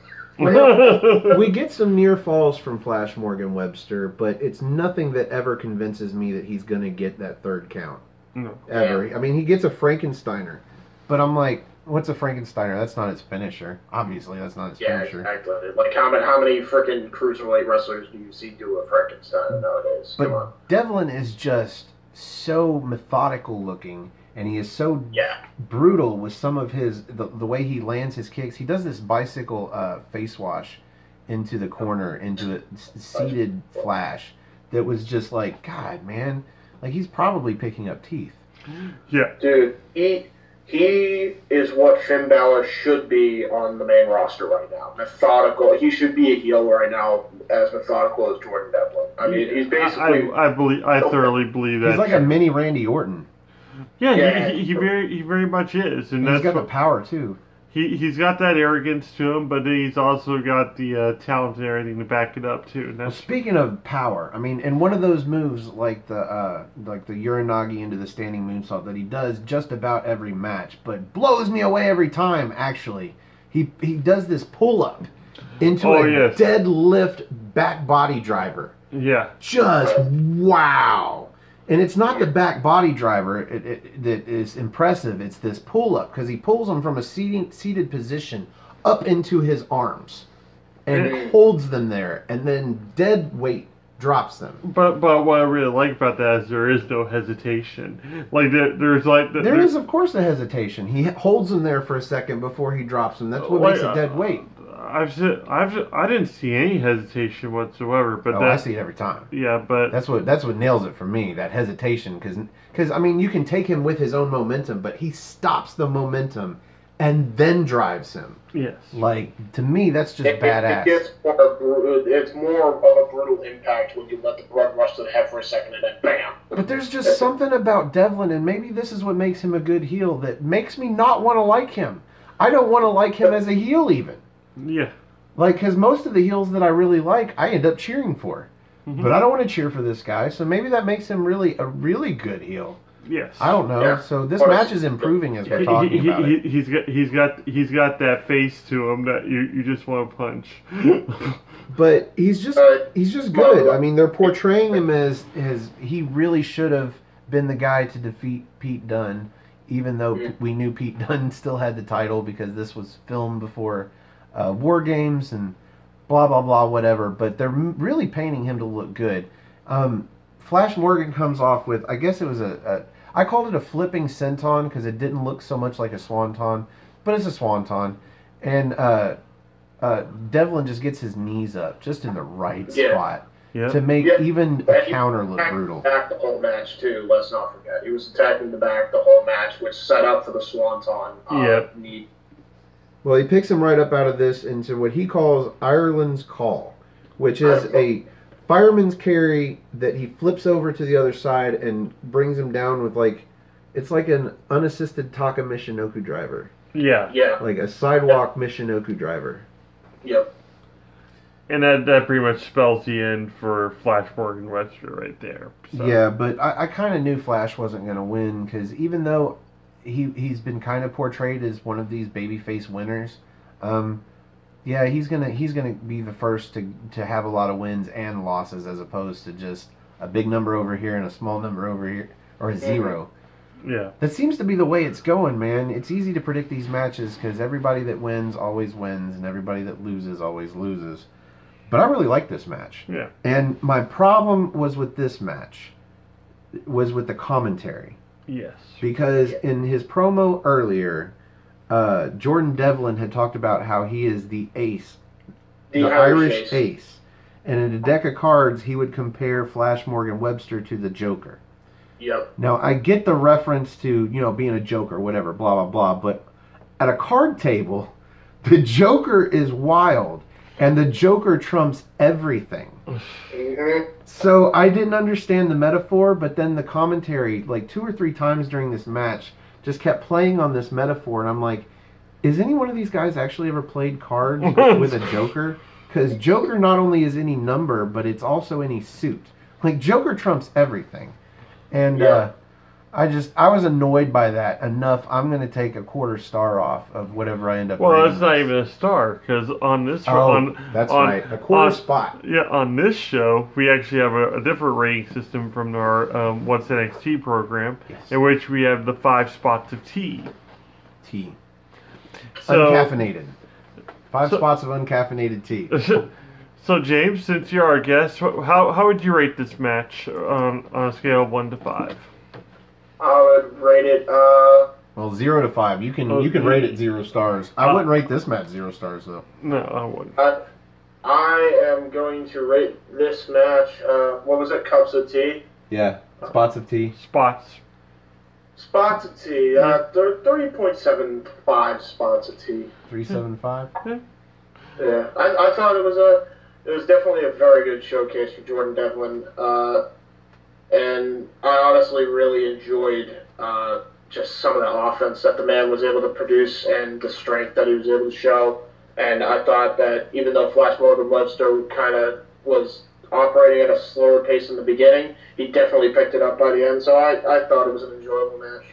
[SPEAKER 3] We get some near falls from Flash Morgan Webster, but it's nothing that ever convinces me that he's going to get that third count.
[SPEAKER 1] No.
[SPEAKER 3] Ever. Yeah. I mean, he gets a Frankensteiner, but I'm like, What's a Frankensteiner? That's not his finisher. Obviously, that's not his finisher.
[SPEAKER 2] Exactly. Like, how many freaking cruiserweight wrestlers do you see do a Frankenstein nowadays? Come on.
[SPEAKER 3] But Devlin is just so methodical looking, and he is so brutal with some of his the way he lands his kicks. He does this bicycle face wash into the corner, into a seated flash that was just like, God, man, like he's probably picking up teeth.
[SPEAKER 1] Yeah.
[SPEAKER 2] Dude, he is what Finn Balor should be on the main roster right now. Methodical. He should be a heel right now, as methodical as Jordan Devlin. I mean, he's basically.
[SPEAKER 1] I thoroughly believe that.
[SPEAKER 3] He's like a mini Randy Orton.
[SPEAKER 1] Yeah, he very much is, and
[SPEAKER 3] he's got the power too.
[SPEAKER 1] He's got that arrogance to him, but he's also got the talent and everything to back it up too. And
[SPEAKER 3] well, speaking of power, I mean, and one of those moves like the Uranagi into the standing moonsault that he does just about every match, but blows me away every time. Actually, he does this pull up into a deadlift back body driver.
[SPEAKER 1] Yeah,
[SPEAKER 3] just wow. And it's not the back body driver that is impressive. It's this pull-up, because he pulls him from a seated position up into his arms and holds them there, and then dead weight drops them.
[SPEAKER 1] But what I really like about that is there is no hesitation. Like there
[SPEAKER 3] is of course a hesitation. He holds them there for a second before he drops them. That's what makes it dead weight.
[SPEAKER 1] I didn't see any hesitation whatsoever, but
[SPEAKER 3] I see it every time.
[SPEAKER 1] Yeah, but
[SPEAKER 3] that's what nails it for me. That hesitation, because I mean, you can take him with his own momentum, but he stops the momentum and then drives him.
[SPEAKER 1] Yes.
[SPEAKER 3] Like, to me, that's just badass.
[SPEAKER 2] It's more of a brutal impact when you let the blood rush to the head for a second and then bam.
[SPEAKER 3] But there's just something about Devlin, and maybe this is what makes him a good heel, that makes me not want to like him. I don't want to like him as a heel even.
[SPEAKER 1] Yeah.
[SPEAKER 3] Like, because most of the heels that I really like, I end up cheering for. Mm-hmm. But I don't want to cheer for this guy, so maybe that makes him a really good heel.
[SPEAKER 1] Yes.
[SPEAKER 3] I don't know. Yeah. So this match is improving as we're talking about it.
[SPEAKER 1] He's got that face to him that you just want to punch.
[SPEAKER 3] But he's just good. I mean, they're portraying him as he really should have been the guy to defeat Pete Dunne, even though we knew Pete Dunne still had the title because this was filmed before War Games and blah blah blah whatever. But they're really painting him to look good. Flash Morgan comes off with, I guess it was I called it a flipping senton because it didn't look so much like a swanton, but it's a swanton. And Devlin just gets his knees up just in the right spot to make even a counter look brutal.
[SPEAKER 2] Back the whole match too. Let's not forget he was attacking the back the whole match, which set up for the swanton knee.
[SPEAKER 3] Well, he picks him right up out of this into what he calls Ireland's Call, which is a fireman's carry that he flips over to the other side and brings him down with it's like an unassisted Taka Michinoku driver.
[SPEAKER 1] Yeah.
[SPEAKER 3] Like a sidewalk Michinoku driver.
[SPEAKER 2] Yep.
[SPEAKER 1] And that pretty much spells the end for Flash Morgan Webster right there. So.
[SPEAKER 3] Yeah, but I kind of knew Flash wasn't going to win because even though he's been kind of portrayed as one of these babyface winners, he's gonna be the first to have a lot of wins and losses as opposed to just a big number over here and a small number over here or a zero.
[SPEAKER 1] Yeah.
[SPEAKER 3] That seems to be the way it's going, man. It's easy to predict these matches because everybody that wins always wins and everybody that loses always loses. But I really like this match.
[SPEAKER 1] Yeah.
[SPEAKER 3] And my problem was with this match was with the commentary.
[SPEAKER 1] Yes.
[SPEAKER 3] Because in his promo earlier, Jordan Devlin had talked about how he is the ace, the Irish ace. And in a deck of cards, he would compare Flash Morgan Webster to the Joker.
[SPEAKER 2] Yep.
[SPEAKER 3] Now, I get the reference to, being a Joker, whatever, blah, blah, blah, but at a card table, the Joker is wild, and the Joker trumps everything.
[SPEAKER 2] Mm-hmm.
[SPEAKER 3] So I didn't understand the metaphor, but then the commentary, 2 or 3 times during this match, just kept playing on this metaphor, and I'm like, is any one of these guys actually ever played cards with a Joker? Because Joker not only is any number, but it's also any suit. Joker trumps everything. And I was annoyed by that enough. I'm going to take a quarter star off of whatever I end up.
[SPEAKER 1] Well, it's not even a star because on this
[SPEAKER 3] right, a quarter spot.
[SPEAKER 1] Yeah, on this show we actually have a different rating system from our What's NXT program, in which we have the 5 spots of T. So,
[SPEAKER 3] Uncaffeinated. 5 spots of uncaffeinated tea.
[SPEAKER 1] So James, since you're our guest, how would you rate this match on a scale of 1 to 5?
[SPEAKER 2] I would rate it.
[SPEAKER 3] Well, 0 to 5. You can rate it 0 stars. I wouldn't rate this match 0 stars though.
[SPEAKER 1] No, I wouldn't.
[SPEAKER 2] I am going to rate this match. What was it? Cups of tea.
[SPEAKER 3] Yeah, spots of tea.
[SPEAKER 1] Spots.
[SPEAKER 2] Spots of tea. 3.75 spots of tea.
[SPEAKER 3] 3.75.
[SPEAKER 2] Yeah, I thought it was definitely a very good showcase for Jordan Devlin, and I honestly really enjoyed just some of the offense that the man was able to produce and the strength that he was able to show. And I thought that even though Flash Morgan Webster kind of was operating at a slower pace in the beginning, he definitely picked it up by the end. So I thought it was an enjoyable match.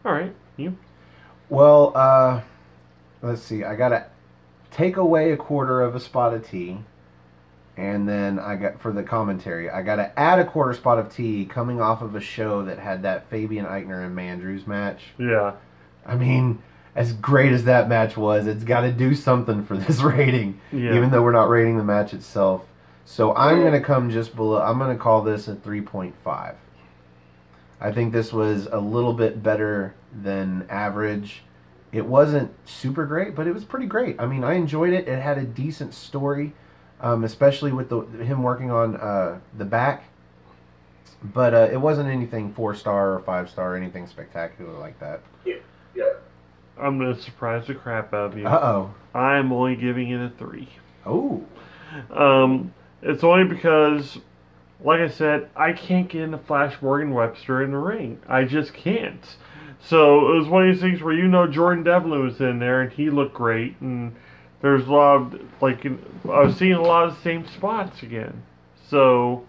[SPEAKER 1] All right, you.
[SPEAKER 3] Well, let's see. I gotta take away a quarter of a spot of tea, and then for the commentary, I gotta add a quarter spot of tea coming off of a show that had that Fabian Eichner and Mandrews match.
[SPEAKER 1] Yeah.
[SPEAKER 3] I mean, as great as that match was, it's got to do something for this rating, even though we're not rating the match itself. So I'm going to come just below. I'm going to call this a 3.5. I think this was a little bit better than average. It wasn't super great, but it was pretty great. I mean, I enjoyed it. It had a decent story, especially with him working on the back. But it wasn't anything 4-star or 5-star or anything spectacular like that.
[SPEAKER 2] Yeah.
[SPEAKER 1] I'm going to surprise the crap out of you.
[SPEAKER 3] Uh-oh.
[SPEAKER 1] I'm only giving it a 3.
[SPEAKER 3] Oh.
[SPEAKER 1] It's only because, like I said, I can't get into Flash Morgan Webster in the ring. I just can't. So it was one of these things where Jordan Devlin was in there and he looked great, and there's a lot of, I was seeing a lot of the same spots again. So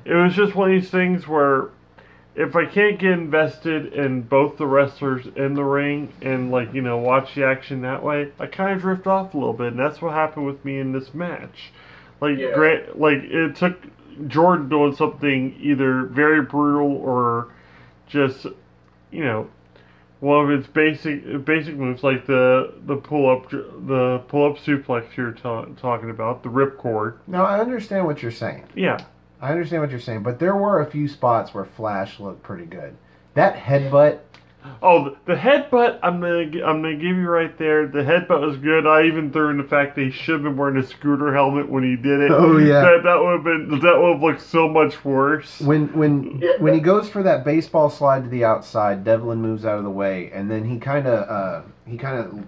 [SPEAKER 1] it was just one of these things where if I can't get invested in both the wrestlers in the ring and, watch the action that way, I kind of drift off a little bit, and that's what happened with me in this match. It took Jordan doing something either very brutal or just, one of his basic moves, like the pull up suplex you're talking about, the ripcord.
[SPEAKER 3] No, I understand what you're saying.
[SPEAKER 1] Yeah.
[SPEAKER 3] I understand what you're saying, but there were a few spots where Flash looked pretty good. That headbutt.
[SPEAKER 1] Oh, the headbutt! I'm gonna give you right there. The headbutt was good. I even threw in the fact that he should have been wearing a scooter helmet when he did it.
[SPEAKER 3] Oh yeah.
[SPEAKER 1] That would have looked so much worse.
[SPEAKER 3] When he goes for that baseball slide to the outside, Devlin moves out of the way, and then he kind of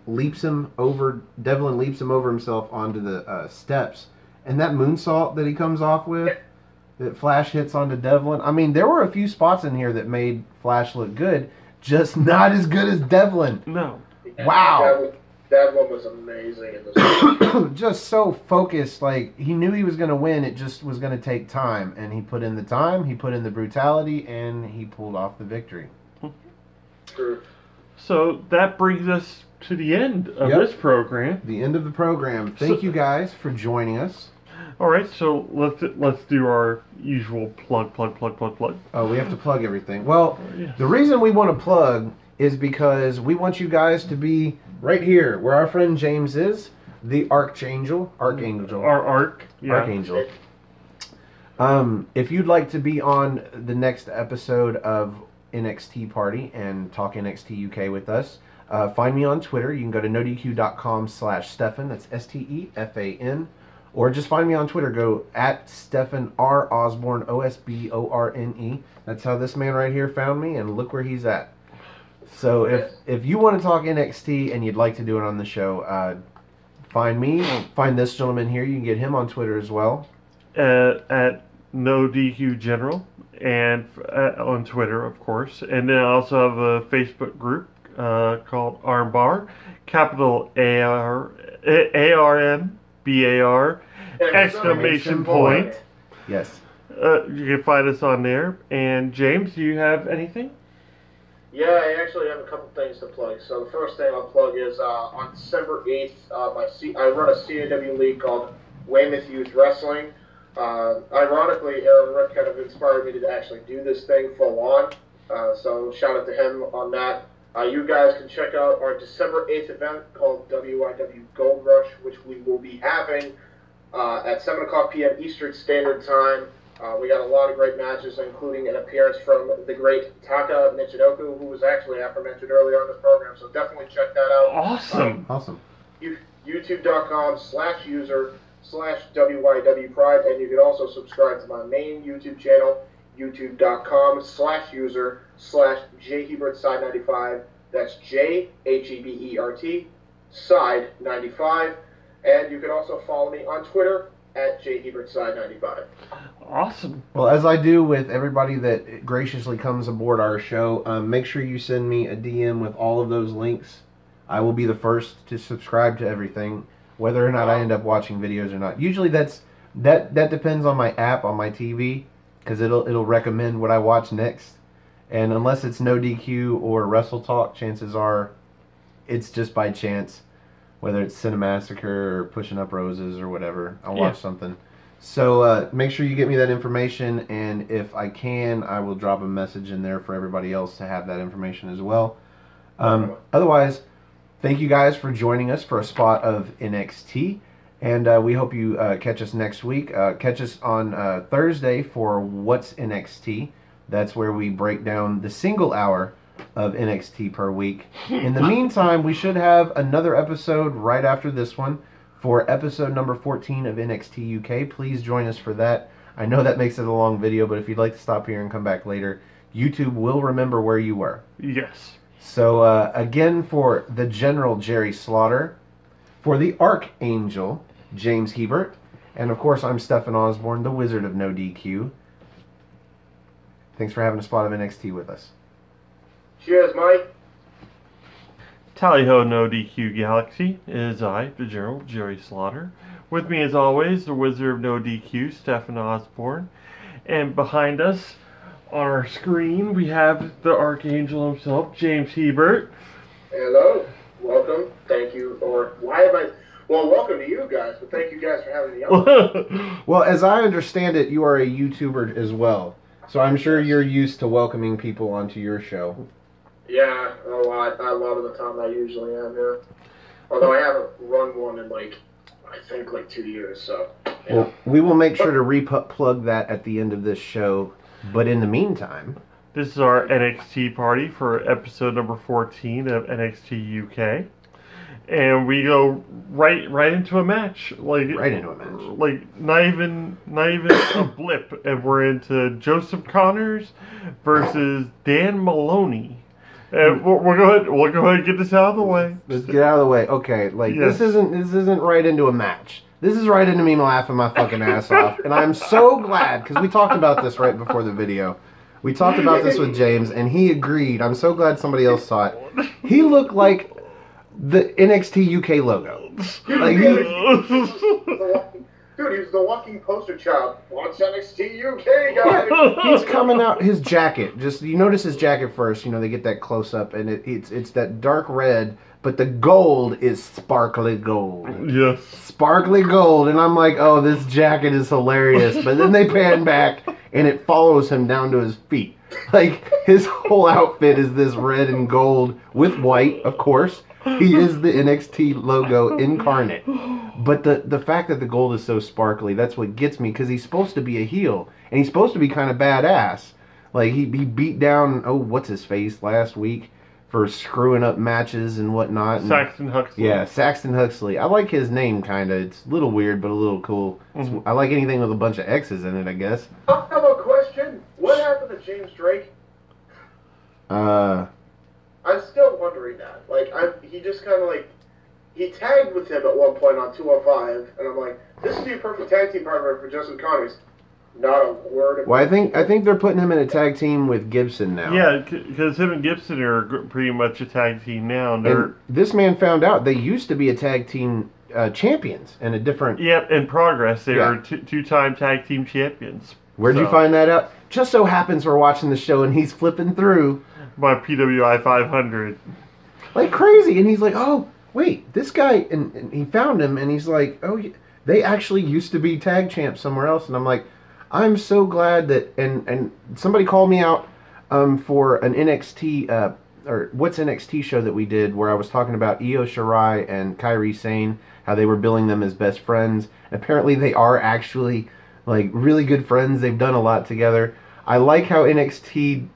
[SPEAKER 3] leaps him over. Devlin leaps him over himself onto the steps, and that moonsault that he comes off with. That Flash hits onto Devlin. I mean, there were a few spots in here that made Flash look good, just not as good as Devlin.
[SPEAKER 1] No.
[SPEAKER 3] Wow.
[SPEAKER 2] Devlin was amazing in this match.
[SPEAKER 3] Just so focused, like he knew he was going to win. It just was going to take time, and he put in the time, he put in the brutality, and he pulled off the victory.
[SPEAKER 2] True.
[SPEAKER 1] So that brings us to the end of this program.
[SPEAKER 3] The end of the program. Thank you guys for joining us.
[SPEAKER 1] All right, so let's do our usual plug.
[SPEAKER 3] Oh, we have to plug everything. Well, The reason we want to plug is because we want you guys to be right here, where our friend James is, the Archangel.
[SPEAKER 1] Archangel.
[SPEAKER 3] If you'd like to be on the next episode of NXT Party and talk NXT UK with us, find me on Twitter. You can go to nodq.com/Stefan. That's STEFAN. Or just find me on Twitter. Go at Stephan R. Osborne, OSBORNE. That's how this man right here found me, and look where he's at. So if you want to talk NXT and you'd like to do it on the show, find me. Find this gentleman here. You can get him on Twitter as well.
[SPEAKER 1] At NoDQGeneral, and on Twitter, of course. And then I also have a Facebook group called Armbar, capital ARMBAR, exclamation point.
[SPEAKER 3] Yes.
[SPEAKER 1] You can find us on there. And James, do you have anything?
[SPEAKER 2] Yeah, I actually have a couple things to plug. So the first thing I'll plug is on December 8th, I run a CAW league called Weymouth Youth Wrestling. Ironically, Aaron Rick kind of inspired me to actually do this thing full on. So shout out to him on that. You guys can check out our December 8th event called WIW Gold Rush, which we will be having at 7 o'clock p.m. Eastern Standard Time. We got a lot of great matches, including an appearance from the great Taka Michinoku, who was actually aforementioned earlier on this program, so definitely check that out.
[SPEAKER 1] Awesome.
[SPEAKER 3] Awesome.
[SPEAKER 2] YouTube.com/user/WYW Pride, and you can also subscribe to my main YouTube channel, youtube.com/user/JHebertSide95. That's JHEBERT Side95. And you can also follow me on Twitter at JHebertSide95.
[SPEAKER 1] Awesome.
[SPEAKER 3] Well, as I do with everybody that graciously comes aboard our show, make sure you send me a DM with all of those links. I will be the first to subscribe to everything, whether or not I end up watching videos or not. Usually that depends on my app on my TV, because it'll recommend what I watch next. And unless it's No DQ or Wrestle Talk, chances are it's just by chance. Whether it's Cinemassacre or Pushing Up Roses or whatever, I'll watch something. So make sure you get me that information, and if I can, I will drop a message in there for everybody else to have that information as well. Otherwise, thank you guys for joining us for a spot of NXT, and we hope you catch us next week. Catch us on Thursday for What's NXT. That's where we break down the single hour of NXT per week. In the meantime, we should have another episode right after this one for episode number 14 of NXT UK. Please join us for that. I know that makes it a long video, but if you'd like to stop here and come back later, YouTube will remember where you were.
[SPEAKER 1] Yes.
[SPEAKER 3] So again, for the General Jerry Slaughter, for the Archangel James Hebert, and of course I'm Stephen Osborne, the Wizard of No DQ. Thanks for having a spot of NXT with us.
[SPEAKER 2] Cheers, Mike.
[SPEAKER 1] Tally ho, No DQ Galaxy. It is I, the General Jerry Slaughter. With me, as always, the Wizard of No DQ, Stephen Osborne. And behind us, on our screen, we have the Archangel himself, James Hebert.
[SPEAKER 2] Hello. Welcome. Thank you. Or why am I... Well, welcome to you guys, but thank you guys for having me on.
[SPEAKER 3] Well, as I understand it, you are a YouTuber as well. So I'm sure you're used to welcoming people onto your show.
[SPEAKER 2] Yeah, a lot of the time I usually am, yeah. Although I haven't run one in, I think 2 years, so... Yeah.
[SPEAKER 3] Well, we will make sure to re-plug that at the end of this show. But in the meantime...
[SPEAKER 1] This is our NXT party for episode number 14 of NXT UK. And we go right into a match.
[SPEAKER 3] Right into a match.
[SPEAKER 1] Not even a blip. And we're into Joseph Connors versus Dan Maloney. And we'll go ahead and get this out of the way.
[SPEAKER 3] Let's get out of the way. Okay,
[SPEAKER 1] yes.
[SPEAKER 3] This isn't right into a match. This is right into me laughing my fucking ass off. And I'm so glad, because we talked about this right before the video. We talked about this with James, and he agreed. I'm so glad somebody else saw it. He looked like the NXT UK logo.
[SPEAKER 2] Dude, he was the walking poster child. Watch NXT UK, guys.
[SPEAKER 3] Yeah, he's coming out, his jacket. Just, you notice his jacket first. You know, they get that close up, and it's that dark red, but the gold is sparkly gold.
[SPEAKER 1] Yes.
[SPEAKER 3] Sparkly gold, and I'm like, oh, this jacket is hilarious. But then they pan back, and it follows him down to his feet. His whole outfit is this red and gold with white, of course. He is the NXT logo incarnate. But the fact that the gold is so sparkly, that's what gets me, because he's supposed to be a heel. And he's supposed to be kind of badass. He beat down, what's his face, last week for screwing up matches and whatnot.
[SPEAKER 1] Saxton Huxley.
[SPEAKER 3] Yeah, Saxton Huxley. I like his name, kind of. It's a little weird, but a little cool. Mm-hmm. I like anything with a bunch of X's in it, I guess.
[SPEAKER 2] I have a question. What happened to James Drake? I'm still wondering that. He just kind of he tagged with him at one point on 205, and I'm like, this would be a perfect tag team partner for Joseph Connors. Not a word.
[SPEAKER 3] Well, I think they're putting him in a tag team with Gibson now.
[SPEAKER 1] Yeah, because him and Gibson are pretty much a tag team now.
[SPEAKER 3] And this man found out they used to be a tag team champions in a different...
[SPEAKER 1] Yep, in Progress. They were two-time tag team champions.
[SPEAKER 3] Where'd you find that out? Just so happens we're watching the show and he's flipping through...
[SPEAKER 1] My PWI 500.
[SPEAKER 3] Like crazy. And he's like, oh, wait, this guy... And he found him and he's like, oh, they actually used to be tag champs somewhere else. And I'm like, I'm so glad that... And somebody called me out for an NXT or what's NXT show that we did where I was talking about Io Shirai and Kairi Sane, how they were billing them as best friends. Apparently they are actually like really good friends. They've done a lot together. I like how NXT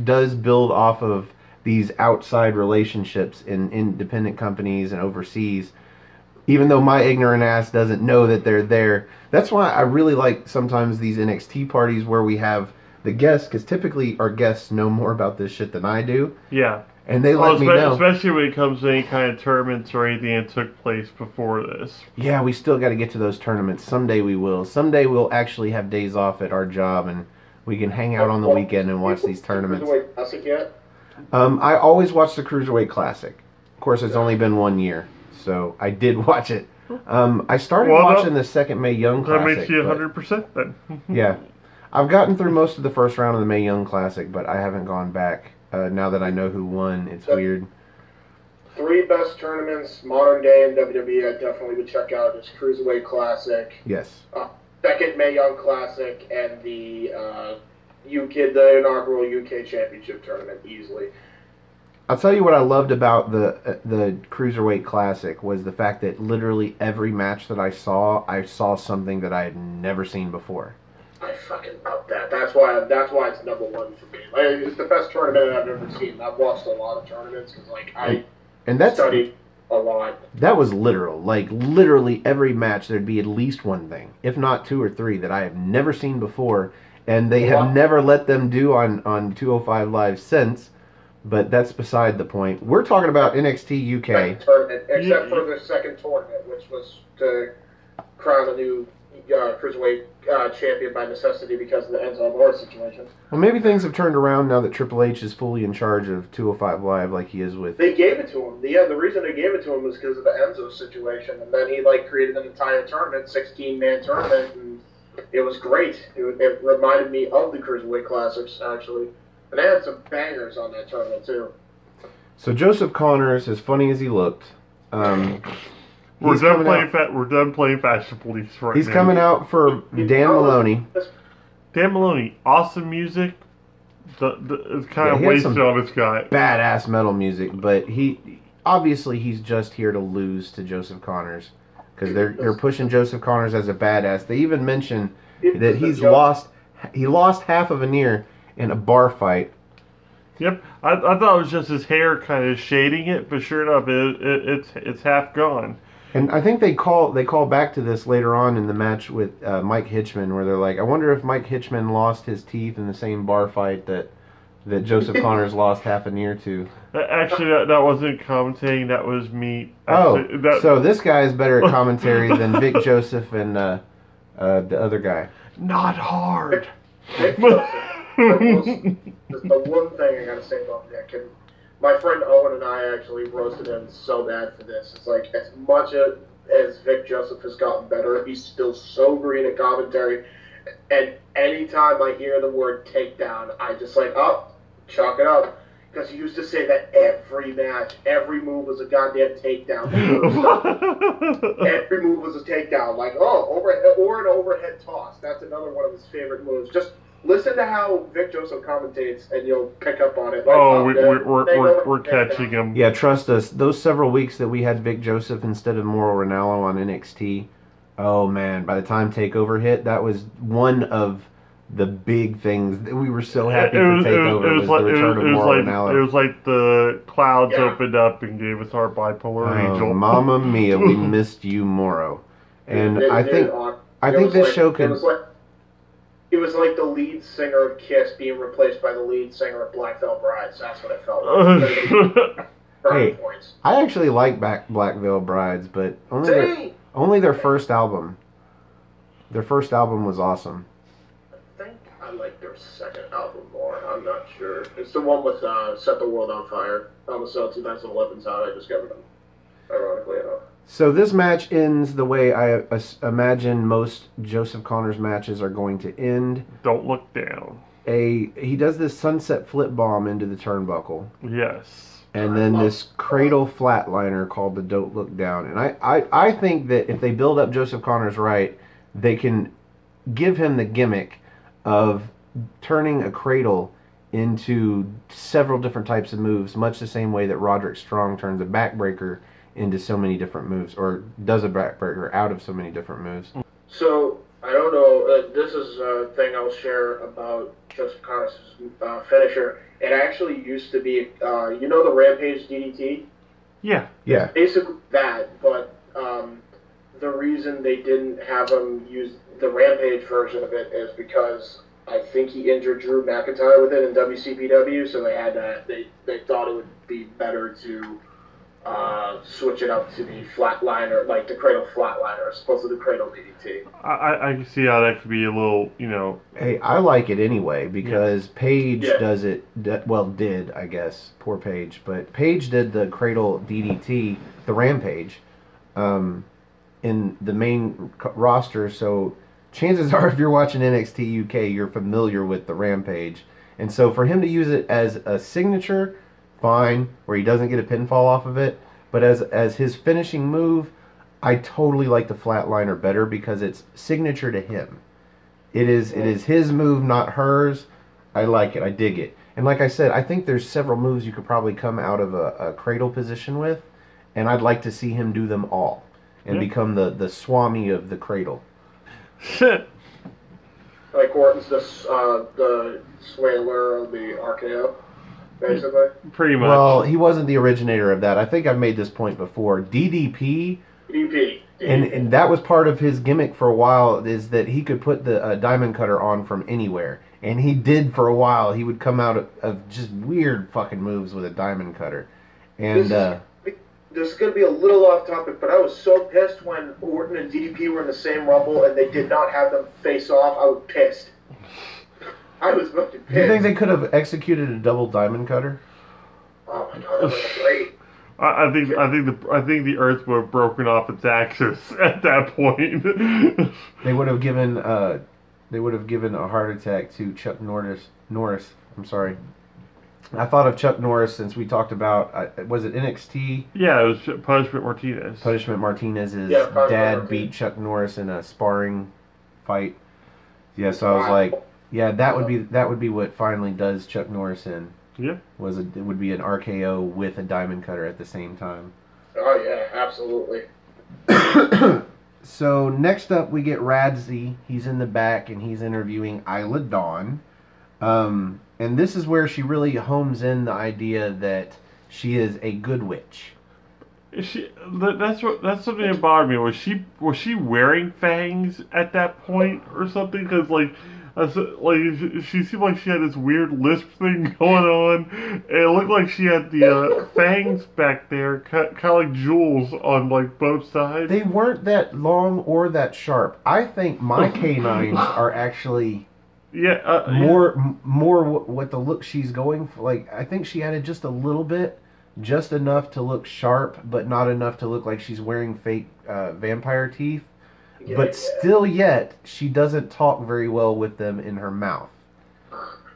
[SPEAKER 3] does build off of these outside relationships in independent companies and overseas, even though my ignorant ass doesn't know that they're there. That's why I really like sometimes these NXT parties where we have the guests, because typically our guests know more about this shit than I do.
[SPEAKER 1] Yeah.
[SPEAKER 3] And they let me know.
[SPEAKER 1] Especially when it comes to any kind of tournaments or anything that took place before this.
[SPEAKER 3] Yeah, we still got to get to those tournaments. Someday we will. Someday we'll actually have days off at our job and we can hang out on the weekend and watch these tournaments.
[SPEAKER 2] Cruiserweight Classic yet?
[SPEAKER 3] I always watch the Cruiserweight Classic. Of course, it's only been 1 year, so I did watch it. I started watching the second Mae Young Classic.
[SPEAKER 1] That makes you 100% then.
[SPEAKER 3] Yeah. I've gotten through most of the first round of the Mae Young Classic, but I haven't gone back. Now that I know who won, it's weird.
[SPEAKER 2] 3 best tournaments, modern day in WWE, I definitely would check out is Cruiserweight Classic.
[SPEAKER 3] Yes.
[SPEAKER 2] Second Mae Young Classic and the the inaugural UK Championship tournament easily.
[SPEAKER 3] I'll tell you what I loved about the Cruiserweight Classic was the fact that literally every match that I saw something that I had never seen before.
[SPEAKER 2] I fucking love that. That's why it's number 1 for me. Like, it's the best tournament I've ever seen. I've watched a lot of tournaments because I studied a lot. That was literal.
[SPEAKER 3] Like literally every match there'd be at least one thing, if not 2 or 3, that I have never seen before, and they have never let them do on 205 Live since. But that's beside the point. We're talking about NXT UK.
[SPEAKER 2] Tournament, except for the second tournament, which was to crown a new Cruiserweight champion by necessity because of the Enzo Amore situation.
[SPEAKER 3] Well, maybe things have turned around now that Triple H is fully in charge of 205 Live like he is with...
[SPEAKER 2] They gave it to him. Yeah, the reason they gave it to him was because of the Enzo situation. And then he created an entire tournament, 16-man tournament, and it was great. It reminded me of the Cruiserweight Classics, actually. And they had some bangers on that tournament, too.
[SPEAKER 3] So Joseph Connors, as funny as he looked...
[SPEAKER 1] We're done playing Fashion Police right now.
[SPEAKER 3] He's coming out for Dan Maloney.
[SPEAKER 1] Dan Maloney, awesome music. It's kind of wasted on this guy.
[SPEAKER 3] Badass metal music, but he's just here to lose to Joseph Connors because they're pushing Joseph Connors as a badass. They even mention that he lost half of an ear in a bar fight.
[SPEAKER 1] Yep, I thought it was just his hair kind of shading it, but sure enough, it's half gone.
[SPEAKER 3] And I think they call back to this later on in the match with Mike Hitchman, where they're like, I wonder if Mike Hitchman lost his teeth in the same bar fight that Joseph Connors lost half an ear to.
[SPEAKER 1] Actually, that wasn't commentating, that was me.
[SPEAKER 3] Actually, so this guy is better at commentary than Vic Joseph and the other guy.
[SPEAKER 1] Not hard.
[SPEAKER 2] Vic Joseph. That's the one thing I gotta say about Vic. And my friend Owen and I actually roasted him so bad for this. It's like, as much as Vic Joseph has gotten better, he's still so green at commentary. And anytime I hear the word takedown, I just chalk it up. Because he used to say that every match, every move was a goddamn takedown. Every move was a takedown. Overhead or an overhead toss. That's another one of his favorite moves. Just listen to how Vic Joseph commentates, and you'll pick up on it.
[SPEAKER 1] We're catching him.
[SPEAKER 3] Yeah, trust us. Those several weeks that we had Vic Joseph instead of Mauro Ranallo on NXT, oh man, by the time TakeOver hit, that was one of the big things that we were so happy for TakeOver was the return of Mauro Ranallo.
[SPEAKER 1] It was like the clouds opened up and gave us our bipolar angel.
[SPEAKER 3] Mamma mia, we missed you, Mauro. And I think this show could...
[SPEAKER 2] It was like the lead singer of Kiss being replaced by the lead singer of Black Veil Brides. That's what it felt like.
[SPEAKER 3] Hey, I actually like Black Veil Brides, but only their first album. Their first album was awesome.
[SPEAKER 2] I think I like their second album more. I'm not sure. It's the one with Set the World on Fire. Almost 2011's how I discovered them, ironically enough.
[SPEAKER 3] So this match ends the way I imagine most Joseph Connors matches are going to end.
[SPEAKER 1] Don't look down.
[SPEAKER 3] He does this sunset flip bomb into the turnbuckle.
[SPEAKER 1] Yes.
[SPEAKER 3] And then this cradle flatliner called the Don't Look Down. And I think that if they build up Joseph Connors right, they can give him the gimmick of turning a cradle into several different types of moves, much the same way that Roderick Strong turns a backbreaker into so many different moves, or does a backbreaker out of so many different moves.
[SPEAKER 2] So, I don't know, this is a thing I'll share about Joseph Connors' finisher. It actually used to be, you know the Rampage DDT?
[SPEAKER 1] Yeah.
[SPEAKER 3] Yeah.
[SPEAKER 2] Basically that, but the reason they didn't have him use the Rampage version of it is because I think he injured Drew McIntyre with it in WCPW, so they had that. They thought it would be better to switch it up to the flatliner, like the cradle flatliner, as opposed to the cradle DDT.
[SPEAKER 1] I can see how that could be a little,
[SPEAKER 3] Hey, I like it anyway because Paige
[SPEAKER 2] Yeah.
[SPEAKER 3] does it. Well, did I guess poor Paige, but Paige did the cradle DDT, the Rampage, in the main roster. So chances are, if you're watching NXT UK, you're familiar with the Rampage, and so for him to use it as a signature, fine, where he doesn't get a pinfall off of it, but as his finishing move, I totally like the flatliner better because it's signature to him. It is his move, not hers. I like it. I dig it. And like I said, I think there's several moves you could probably come out of a cradle position with, and I'd like to see him do them all and become the Swami of the cradle.
[SPEAKER 2] Like Orton's the Swaler of the RKO, basically.
[SPEAKER 1] Pretty much.
[SPEAKER 3] Well, he wasn't the originator of that. I think I've made this point before. DDP,
[SPEAKER 2] DDP.
[SPEAKER 3] and that was part of his gimmick for a while, is that he could put the diamond cutter on from anywhere. And he did for a while. He would come out of just weird fucking moves with a diamond cutter. And
[SPEAKER 2] this is going to be a little off topic, but I was so pissed when Orton and DDP were in the same Rumble and they did not have them face off. I was pissed. I was fucking pissed.
[SPEAKER 3] do you think they could have executed a double diamond cutter?
[SPEAKER 2] Oh my god, that was great.
[SPEAKER 1] I think the Earth would have broken off its axis at that point.
[SPEAKER 3] They would have given a heart attack to Chuck Norris. I'm sorry. I thought of Chuck Norris since we talked about, was it NXT?
[SPEAKER 1] Yeah, it was Punishment Martinez.
[SPEAKER 3] Punishment Martinez's
[SPEAKER 2] Punishment
[SPEAKER 3] dad
[SPEAKER 2] Martinez.
[SPEAKER 3] beat Chuck Norris in a sparring fight. Yeah, so I was like, yeah, that would be what finally does Chuck Norris in.
[SPEAKER 1] Yeah.
[SPEAKER 3] It would be an RKO with a diamond cutter at the same time.
[SPEAKER 2] Oh yeah, absolutely.
[SPEAKER 3] So next up we get Radzi. He's in the back and he's interviewing Isla Dawn. And this is where she really homes in the idea that she is a good witch.
[SPEAKER 1] That's something that bothered me. Was she wearing fangs at that point or something? Because she seemed like she had this weird lisp thing going on. And it looked like she had the fangs back there, kind of like jewels on like both sides.
[SPEAKER 3] They weren't that long or that sharp. I think my canines are actually more what the look she's going for. Like, I think she added just a little bit, just enough to look sharp, but not enough to look like she's wearing fake vampire teeth.
[SPEAKER 2] Yeah,
[SPEAKER 3] But still yet, she doesn't talk very well with them in her mouth.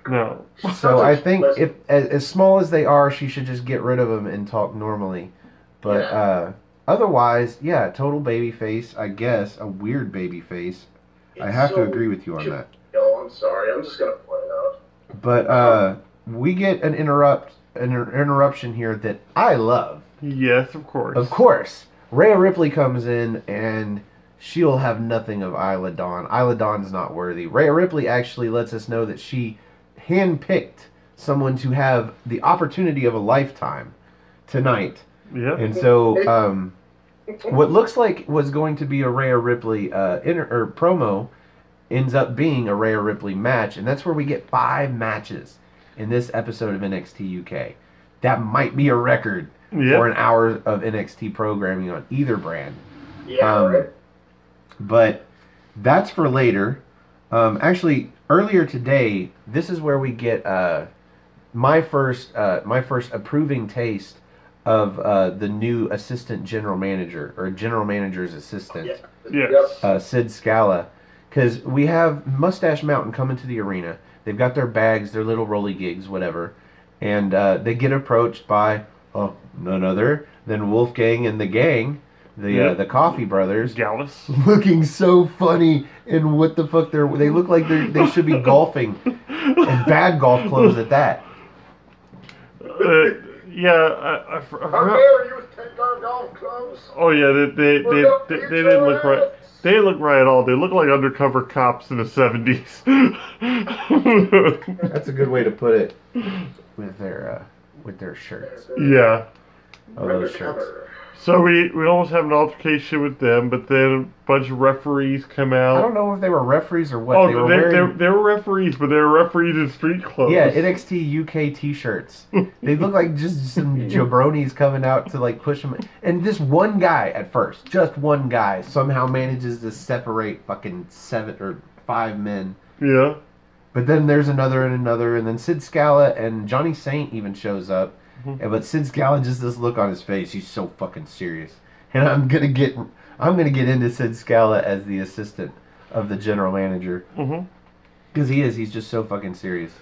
[SPEAKER 1] No.
[SPEAKER 3] So I think if as small as they are, she should just get rid of them and talk normally. But otherwise, yeah, total baby face, I guess. A weird baby face. I have to agree with you on that.
[SPEAKER 2] No, I'm sorry. I'm just going to point it out.
[SPEAKER 3] But we get an interruption here that I love.
[SPEAKER 1] Yes, of course.
[SPEAKER 3] Of course. Rhea Ripley comes in and she'll have nothing of Isla Dawn. Isla Dawn's not worthy. Rhea Ripley actually lets us know that she handpicked someone to have the opportunity of a lifetime tonight.
[SPEAKER 1] Yeah.
[SPEAKER 3] And so what looks like was going to be a Rhea Ripley promo ends up being a Rhea Ripley match, and that's where we get 5 matches in this episode of NXT UK. That might be a record for an hour of NXT programming on either brand.
[SPEAKER 2] Yeah, right.
[SPEAKER 3] But that's for later. Actually, earlier today, this is where we get my first approving taste of the new assistant general manager, or general manager's assistant, Sid Scala. Because we have Mustache Mountain coming to the arena. They've got their bags, their little rolly gigs, whatever. And they get approached by none other than Wolfgang and the gang the Coffee brothers,
[SPEAKER 1] Gallus,
[SPEAKER 3] looking so funny in what the fuck they look like they should be golfing, and bad golf clothes at that.
[SPEAKER 1] Yeah, I
[SPEAKER 2] How dare you take our golf clubs?
[SPEAKER 1] Oh yeah, they didn't look right. They didn't look right at all. They look like undercover cops in the 70s.
[SPEAKER 3] That's a good way to put it. With their shirts.
[SPEAKER 1] Yeah.
[SPEAKER 3] Oh, those shirts.
[SPEAKER 1] So we almost have an altercation with them, but then a bunch of referees come out.
[SPEAKER 3] I don't know if they were referees or what.
[SPEAKER 1] Oh,
[SPEAKER 3] they
[SPEAKER 1] were referees, but they were referees in street clothes.
[SPEAKER 3] Yeah, NXT UK t-shirts. They look like just some jabronis coming out to like push them. And this one guy at first, just one guy, somehow manages to separate fucking 7 or 5 men.
[SPEAKER 1] Yeah.
[SPEAKER 3] But then there's another, and then Sid Scala and Johnny Saint even shows up. But Sid Scala just this look on his face. He's so fucking serious. And I'm gonna get into Sid Scala as the assistant of the general manager. Because he's just so fucking serious.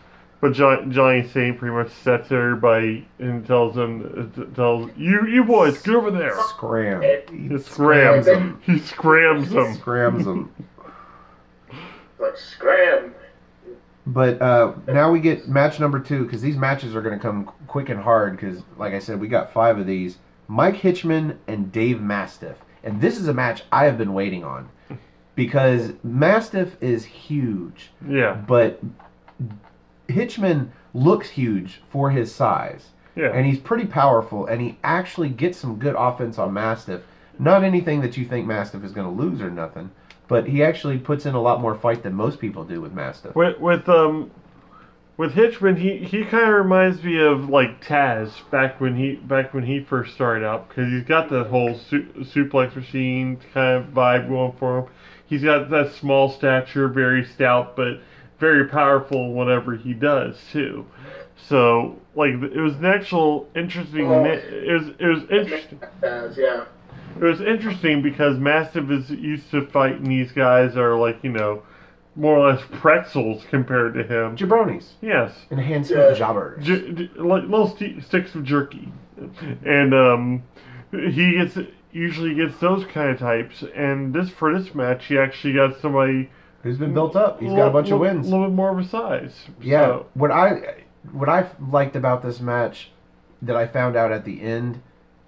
[SPEAKER 1] But Johnny Saint pretty much sets everybody and tells you boys, get over there.
[SPEAKER 3] Scram.
[SPEAKER 1] He scrams them. He scrams them.
[SPEAKER 3] Scrams them.
[SPEAKER 2] Like scram.
[SPEAKER 3] But now we get match number 2, because these matches are going to come quick and hard, because, like I said, we got 5 of these. Mike Hitchman and Dave Mastiff. And this is a match I have been waiting on, because Mastiff is huge.
[SPEAKER 1] Yeah.
[SPEAKER 3] But Hitchman looks huge for his size.
[SPEAKER 1] Yeah.
[SPEAKER 3] And he's pretty powerful, and he actually gets some good offense on Mastiff. Not anything that you think Mastiff is going to lose or nothing. But he actually puts in a lot more fight than most people do with Mastiff.
[SPEAKER 1] With Hitchman, he kind of reminds me of like Taz back when he first started out, because he's got the whole suplex machine kind of vibe going for him. He's got that small stature, very stout, but very powerful whenever he does too. So like it was an actual interesting. It was interesting.
[SPEAKER 2] Yeah.
[SPEAKER 1] It was interesting because Mastiff is used to fighting these guys that are like, more or less pretzels compared to him.
[SPEAKER 3] Jabronis.
[SPEAKER 1] Yes.
[SPEAKER 3] Enhancement jobbers.
[SPEAKER 1] Like little sticks of jerky. And he usually gets those kind of types. And for this match, he actually got somebody
[SPEAKER 3] who's been built up. He's got a bunch of wins.
[SPEAKER 1] A little bit more of a size.
[SPEAKER 3] Yeah.
[SPEAKER 1] So.
[SPEAKER 3] What I liked about this match that I found out at the end,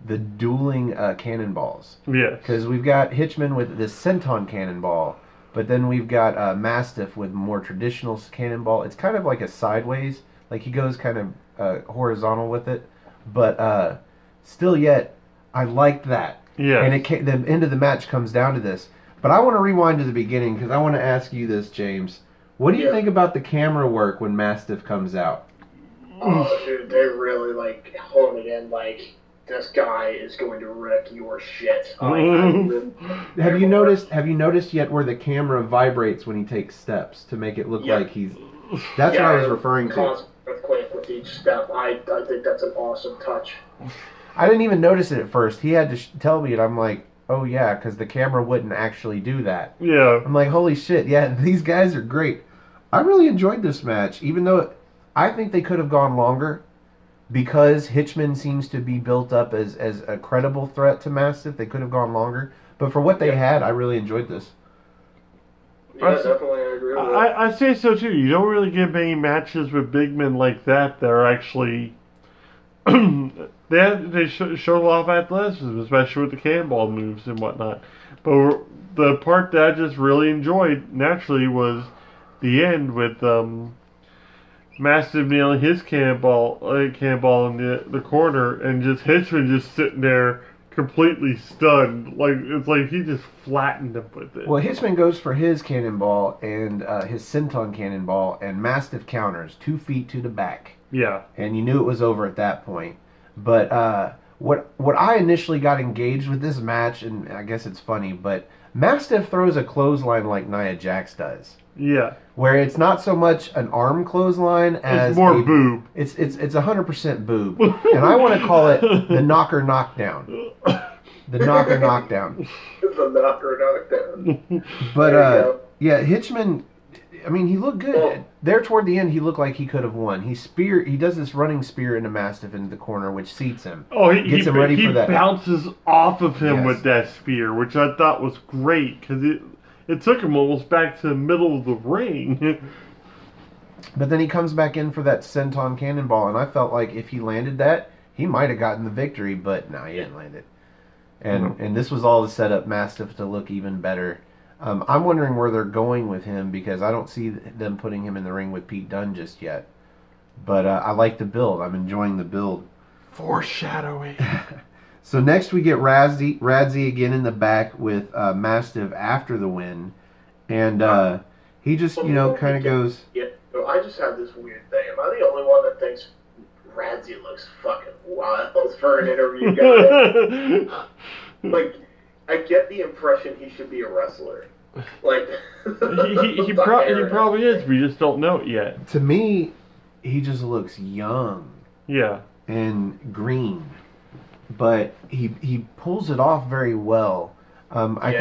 [SPEAKER 3] the dueling cannonballs.
[SPEAKER 1] Yes.
[SPEAKER 3] Because we've got Hitchman with this senton cannonball, but then we've got Mastiff with more traditional cannonball. It's kind of like a sideways, like he goes kind of horizontal with it, but still yet, I liked that.
[SPEAKER 1] Yeah.
[SPEAKER 3] And the end of the match comes down to this. But I want to rewind to the beginning, because I want to ask you this, James. What do you think about the camera work when Mastiff comes out?
[SPEAKER 2] Oh, dude, they really, hone it in, this guy is going to wreck your shit.
[SPEAKER 3] Have you noticed yet where the camera vibrates when he takes steps to make it look like he's... That's what I was referring to.
[SPEAKER 2] Earthquake with each step. I think that's an awesome touch.
[SPEAKER 3] I didn't even notice it at first. He had to tell me, and I'm like, oh yeah, because the camera wouldn't actually do that.
[SPEAKER 1] Yeah.
[SPEAKER 3] I'm like, holy shit, yeah, these guys are great. I really enjoyed this match, even though I think they could have gone longer, because Hitchman seems to be built up as a credible threat to Mastiff. They could have gone longer. But for what they had, I really enjoyed this.
[SPEAKER 2] Yeah, definitely, I agree with that.
[SPEAKER 1] I'd say so too. You don't really get many matches with big men like that that are actually... they show a lot of athleticism, especially with the cannonball moves and whatnot. But the part that I just really enjoyed, naturally, was the end with... Mastiff nailing his cannonball in the corner, and just Hitchman just sitting there completely stunned. It's like he just flattened him with it.
[SPEAKER 3] Well, Hitchman goes for his cannonball and his senton cannonball, and Mastiff counters 2 feet to the back.
[SPEAKER 1] Yeah.
[SPEAKER 3] And you knew it was over at that point. But what I initially got engaged with this match, and I guess it's funny, but Mastiff throws a clothesline like Nia Jax does.
[SPEAKER 1] Yeah.
[SPEAKER 3] Where it's not so much an arm clothesline as
[SPEAKER 1] it's more boob.
[SPEAKER 3] It's 100% boob, and I want to call it the knocker knockdown. The knocker knockdown.
[SPEAKER 2] The knocker knockdown.
[SPEAKER 3] But yeah, Hitchman. I mean, he looked good.
[SPEAKER 2] Well,
[SPEAKER 3] There toward the end, he looked like he could have won. He does this running spear into Mastiff into the corner, which seats him.
[SPEAKER 1] Oh,
[SPEAKER 3] Gets him ready
[SPEAKER 1] he
[SPEAKER 3] for that.
[SPEAKER 1] bounces off of him
[SPEAKER 3] Yes.
[SPEAKER 1] with that spear, which I thought was great because it took him almost back to the middle of the ring.
[SPEAKER 3] But then he comes back in for that senton cannonball, and I felt like if he landed that, he might have gotten the victory, but no, he didn't land it. And this was all to set up Mastiff to look even better. I'm wondering where they're going with him because I don't see them putting him in the ring with Pete Dunne just yet. But I like the build. I'm enjoying the build.
[SPEAKER 1] Foreshadowing.
[SPEAKER 3] So next we get Radzi again in the back with Mastiff after the win. And he just, kind of goes...
[SPEAKER 2] Yeah, no, I just have this weird thing. Am I the only one that thinks Radzi looks fucking wild for an interview guy? Like, I get the impression he should be a wrestler. Like,
[SPEAKER 1] he probably is. We just don't know it yet.
[SPEAKER 3] To me, he just looks young.
[SPEAKER 1] Yeah.
[SPEAKER 3] And green. But he pulls it off very well. I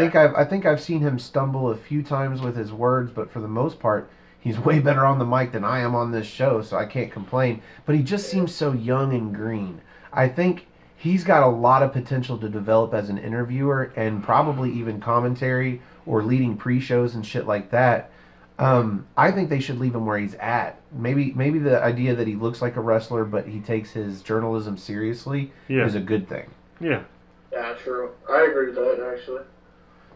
[SPEAKER 3] think I've seen him stumble a few times with his words, but for the most part, he's way better on the mic than I am on this show, so I can't complain. But he just seems so young and green. I think he's got a lot of potential to develop as an interviewer and probably even commentary or leading pre-shows and shit like that. I think they should leave him where he's at. Maybe the idea that he looks like a wrestler, but he takes his journalism seriously is a good thing.
[SPEAKER 1] Yeah.
[SPEAKER 2] Yeah, true. I agree with that, actually.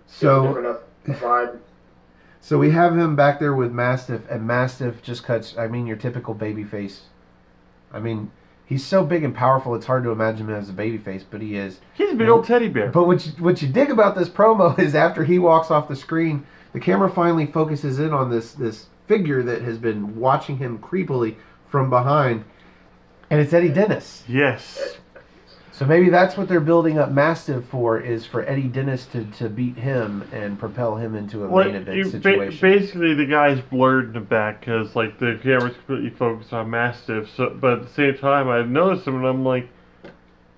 [SPEAKER 3] So,
[SPEAKER 2] vibe.
[SPEAKER 3] So we have him back there with Mastiff, and Mastiff just cuts, your typical babyface. He's so big and powerful, it's hard to imagine him as a babyface, but he is.
[SPEAKER 1] He's a big old teddy bear.
[SPEAKER 3] But what you dig about this promo is after he walks off the screen, the camera finally focuses in on this figure that has been watching him creepily from behind, and it's Eddie Dennis.
[SPEAKER 1] Yes.
[SPEAKER 3] So maybe that's what they're building up Mastiff for, is for Eddie Dennis to beat him and propel him into a main event situation.
[SPEAKER 1] Basically, the guy's blurred in the back because the camera's completely focused on Mastiff. So, but at the same time, I noticed him and I'm like,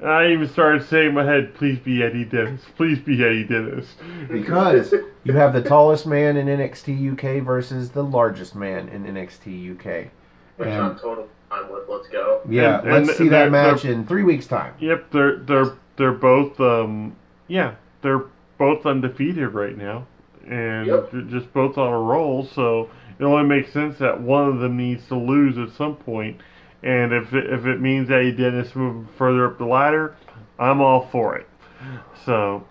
[SPEAKER 1] I even started saying in my head, "Please be Eddie Dennis. Please be Eddie Dennis."
[SPEAKER 3] Because you have the tallest man in NXT UK versus the largest man in NXT UK.
[SPEAKER 2] Which I'm totally fine with. Let's go.
[SPEAKER 3] Yeah, let's see that match in 3 weeks' time.
[SPEAKER 1] Yep, they're both they're both undefeated right now, and they're just both on a roll. So it only makes sense that one of them needs to lose at some point. And if it means Eddie Dennis moving further up the ladder, I'm all for it. So,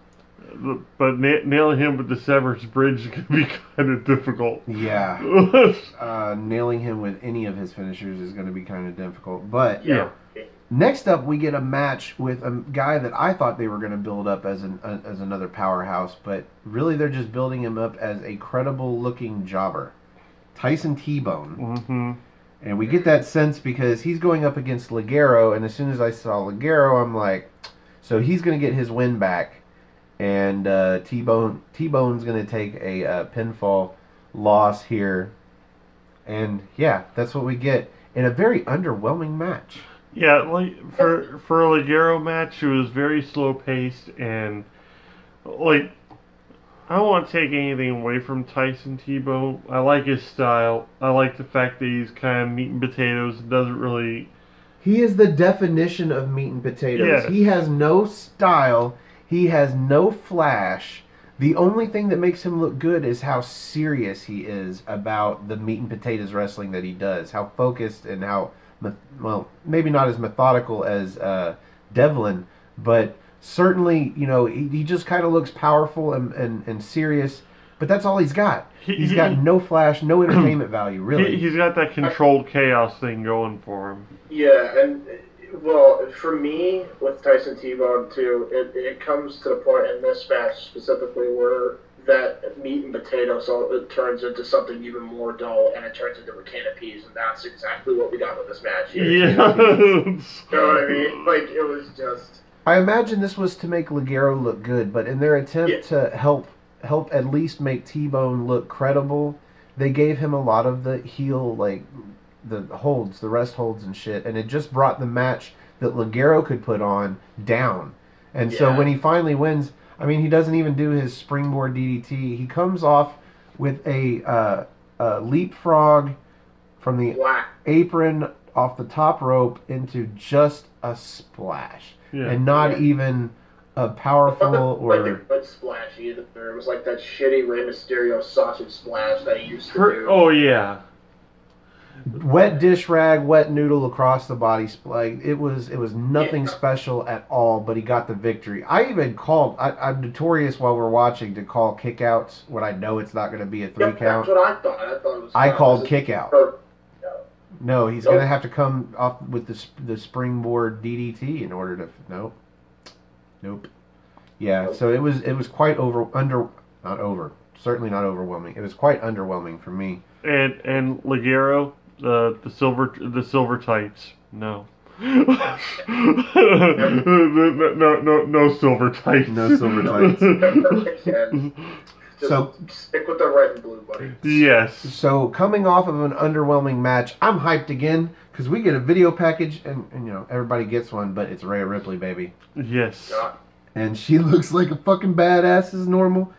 [SPEAKER 1] but nailing him with the Severus Bridge is going to be kind of difficult.
[SPEAKER 3] Yeah. Nailing him with any of his finishers is going to be kind of difficult. But next up, we get a match with a guy that I thought they were going to build up as another powerhouse, but really they're just building him up as a credible-looking jobber. Tyson T-Bone.
[SPEAKER 1] Mm-hmm.
[SPEAKER 3] And we get that sense because he's going up against Ligero, and as soon as I saw Ligero, I'm like, so he's going to get his win back, and T-Bone's going to take a pinfall loss here. And yeah, that's what we get in a very underwhelming match.
[SPEAKER 1] Yeah, like for a Ligero match, it was very slow paced, and like, I don't want to take anything away from Tyson T-Bone. I like his style. I like the fact that he's kind of meat and potatoes and doesn't really...
[SPEAKER 3] He is the definition of meat and potatoes.
[SPEAKER 1] Yes.
[SPEAKER 3] He has no style. He has no flash. The only thing that makes him look good is how serious he is about the meat and potatoes wrestling that he does. How focused and how, maybe not as methodical as Devlin, but... certainly, he just kind of looks powerful and serious, but that's all he's got. He's got no flash, no entertainment value, really.
[SPEAKER 1] He's got that controlled chaos thing going for him.
[SPEAKER 2] Yeah, and, well, for me, with Tyson T-Bone, too, it comes to the point in this match specifically where that meat and potatoes, so it turns into something even more dull, and it turns into a can of peas, and that's exactly what we got with this match here.
[SPEAKER 1] Yeah.
[SPEAKER 2] You know what I mean? Like, it was just...
[SPEAKER 3] I imagine this was to make Ligero look good, but in their attempt to help at least make T-Bone look credible, they gave him a lot of the heel, like, the holds, the rest holds and shit, and it just brought the match that Ligero could put on down. And so when he finally wins, he doesn't even do his springboard DDT. He comes off with a leapfrog from the
[SPEAKER 2] Wow.
[SPEAKER 3] apron off the top rope into just a splash.
[SPEAKER 1] Yeah.
[SPEAKER 3] And not even a powerful
[SPEAKER 2] like a
[SPEAKER 3] or...
[SPEAKER 2] good splash either. It was like that shitty Rey Mysterio sausage splash that he used to do.
[SPEAKER 1] Oh, yeah.
[SPEAKER 3] Wet dish rag, wet noodle across the body. Like it was nothing special at all, but he got the victory. I even called. I'm notorious while we're watching to call kickouts when I know it's not going to be a 3 count.
[SPEAKER 2] That's what I thought. I thought it was.
[SPEAKER 3] I called kickout. No, he's
[SPEAKER 2] Nope.
[SPEAKER 3] going to have to come off with the springboard DDT in order to. Nope. Yeah,
[SPEAKER 2] Nope.
[SPEAKER 3] so it was quite certainly not overwhelming. It was quite underwhelming for me.
[SPEAKER 1] And Ligero, the silver tights. No. No silver tights.
[SPEAKER 3] No silver tights.
[SPEAKER 2] Just
[SPEAKER 3] So
[SPEAKER 2] stick with the red and blue, buddy.
[SPEAKER 1] Yes.
[SPEAKER 3] So coming off of an underwhelming match, I'm hyped again because we get a video package and you know everybody gets one, but it's Rhea Ripley, baby.
[SPEAKER 1] Yes.
[SPEAKER 2] God.
[SPEAKER 3] And she looks like a fucking badass as normal.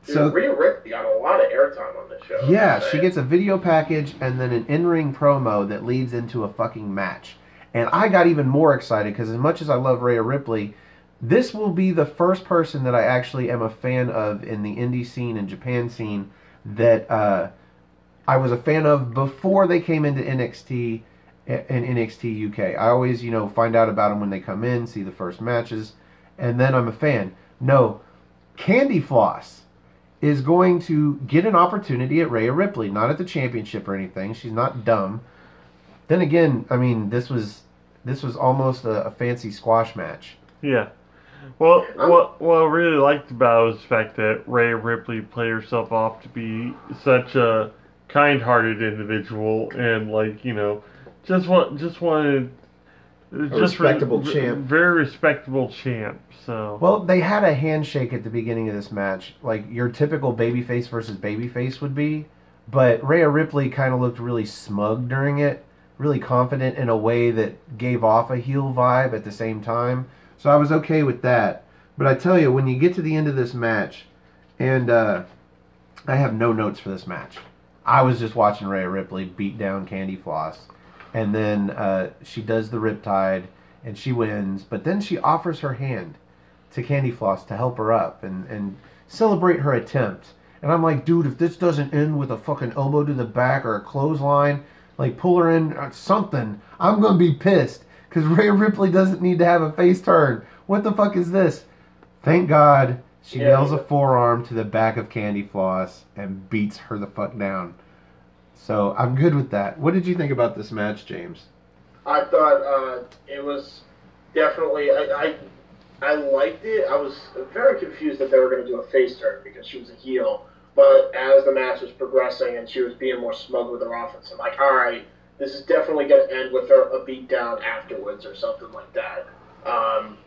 [SPEAKER 2] Dude,
[SPEAKER 3] So
[SPEAKER 2] Rhea Ripley got a lot of airtime on this show.
[SPEAKER 3] yeah, she gets a video package and then an in-ring promo that leads into a fucking match. And I got even more excited because as much as I love Rhea Ripley, this will be the first person that I actually am a fan of in the indie scene and Japan scene that I was a fan of before they came into NXT and NXT UK. I always, find out about them when they come in, see the first matches, and then I'm a fan. No, Candy Floss is going to get an opportunity at Rhea Ripley, not at the championship or anything. She's not dumb. Then again, I mean, this was almost a fancy squash match.
[SPEAKER 1] Yeah. Well, what I really liked about it was the fact that Rhea Ripley played herself off to be such a kind-hearted individual, and wanted
[SPEAKER 3] respectable champ.
[SPEAKER 1] Very respectable champ. So
[SPEAKER 3] Well, they had a handshake at the beginning of this match, like your typical babyface versus babyface would be, but Rhea Ripley kind of looked really smug during it, really confident in a way that gave off a heel vibe at the same time. So I was okay with that. But I tell you, when you get to the end of this match, and I have no notes for this match. I was just watching Rhea Ripley beat down Candy Floss. And then she does the Riptide, and she wins. But then she offers her hand to Candy Floss to help her up and celebrate her attempt. And I'm like, dude, if this doesn't end with a fucking elbow to the back or a clothesline, like pull her in or something, I'm going to be pissed. Because Rhea Ripley doesn't need to have a face turn. What the fuck is this? Thank God she nails a forearm to the back of Candy Floss and beats her the fuck down. So I'm good with that. What did you think about this match, James?
[SPEAKER 2] I thought it was definitely... I liked it. I was very confused that they were going to do a face turn because she was a heel. But as the match was progressing and she was being more smug with her offense, I'm like, all right, this is definitely going to end with a beatdown afterwards or something like that,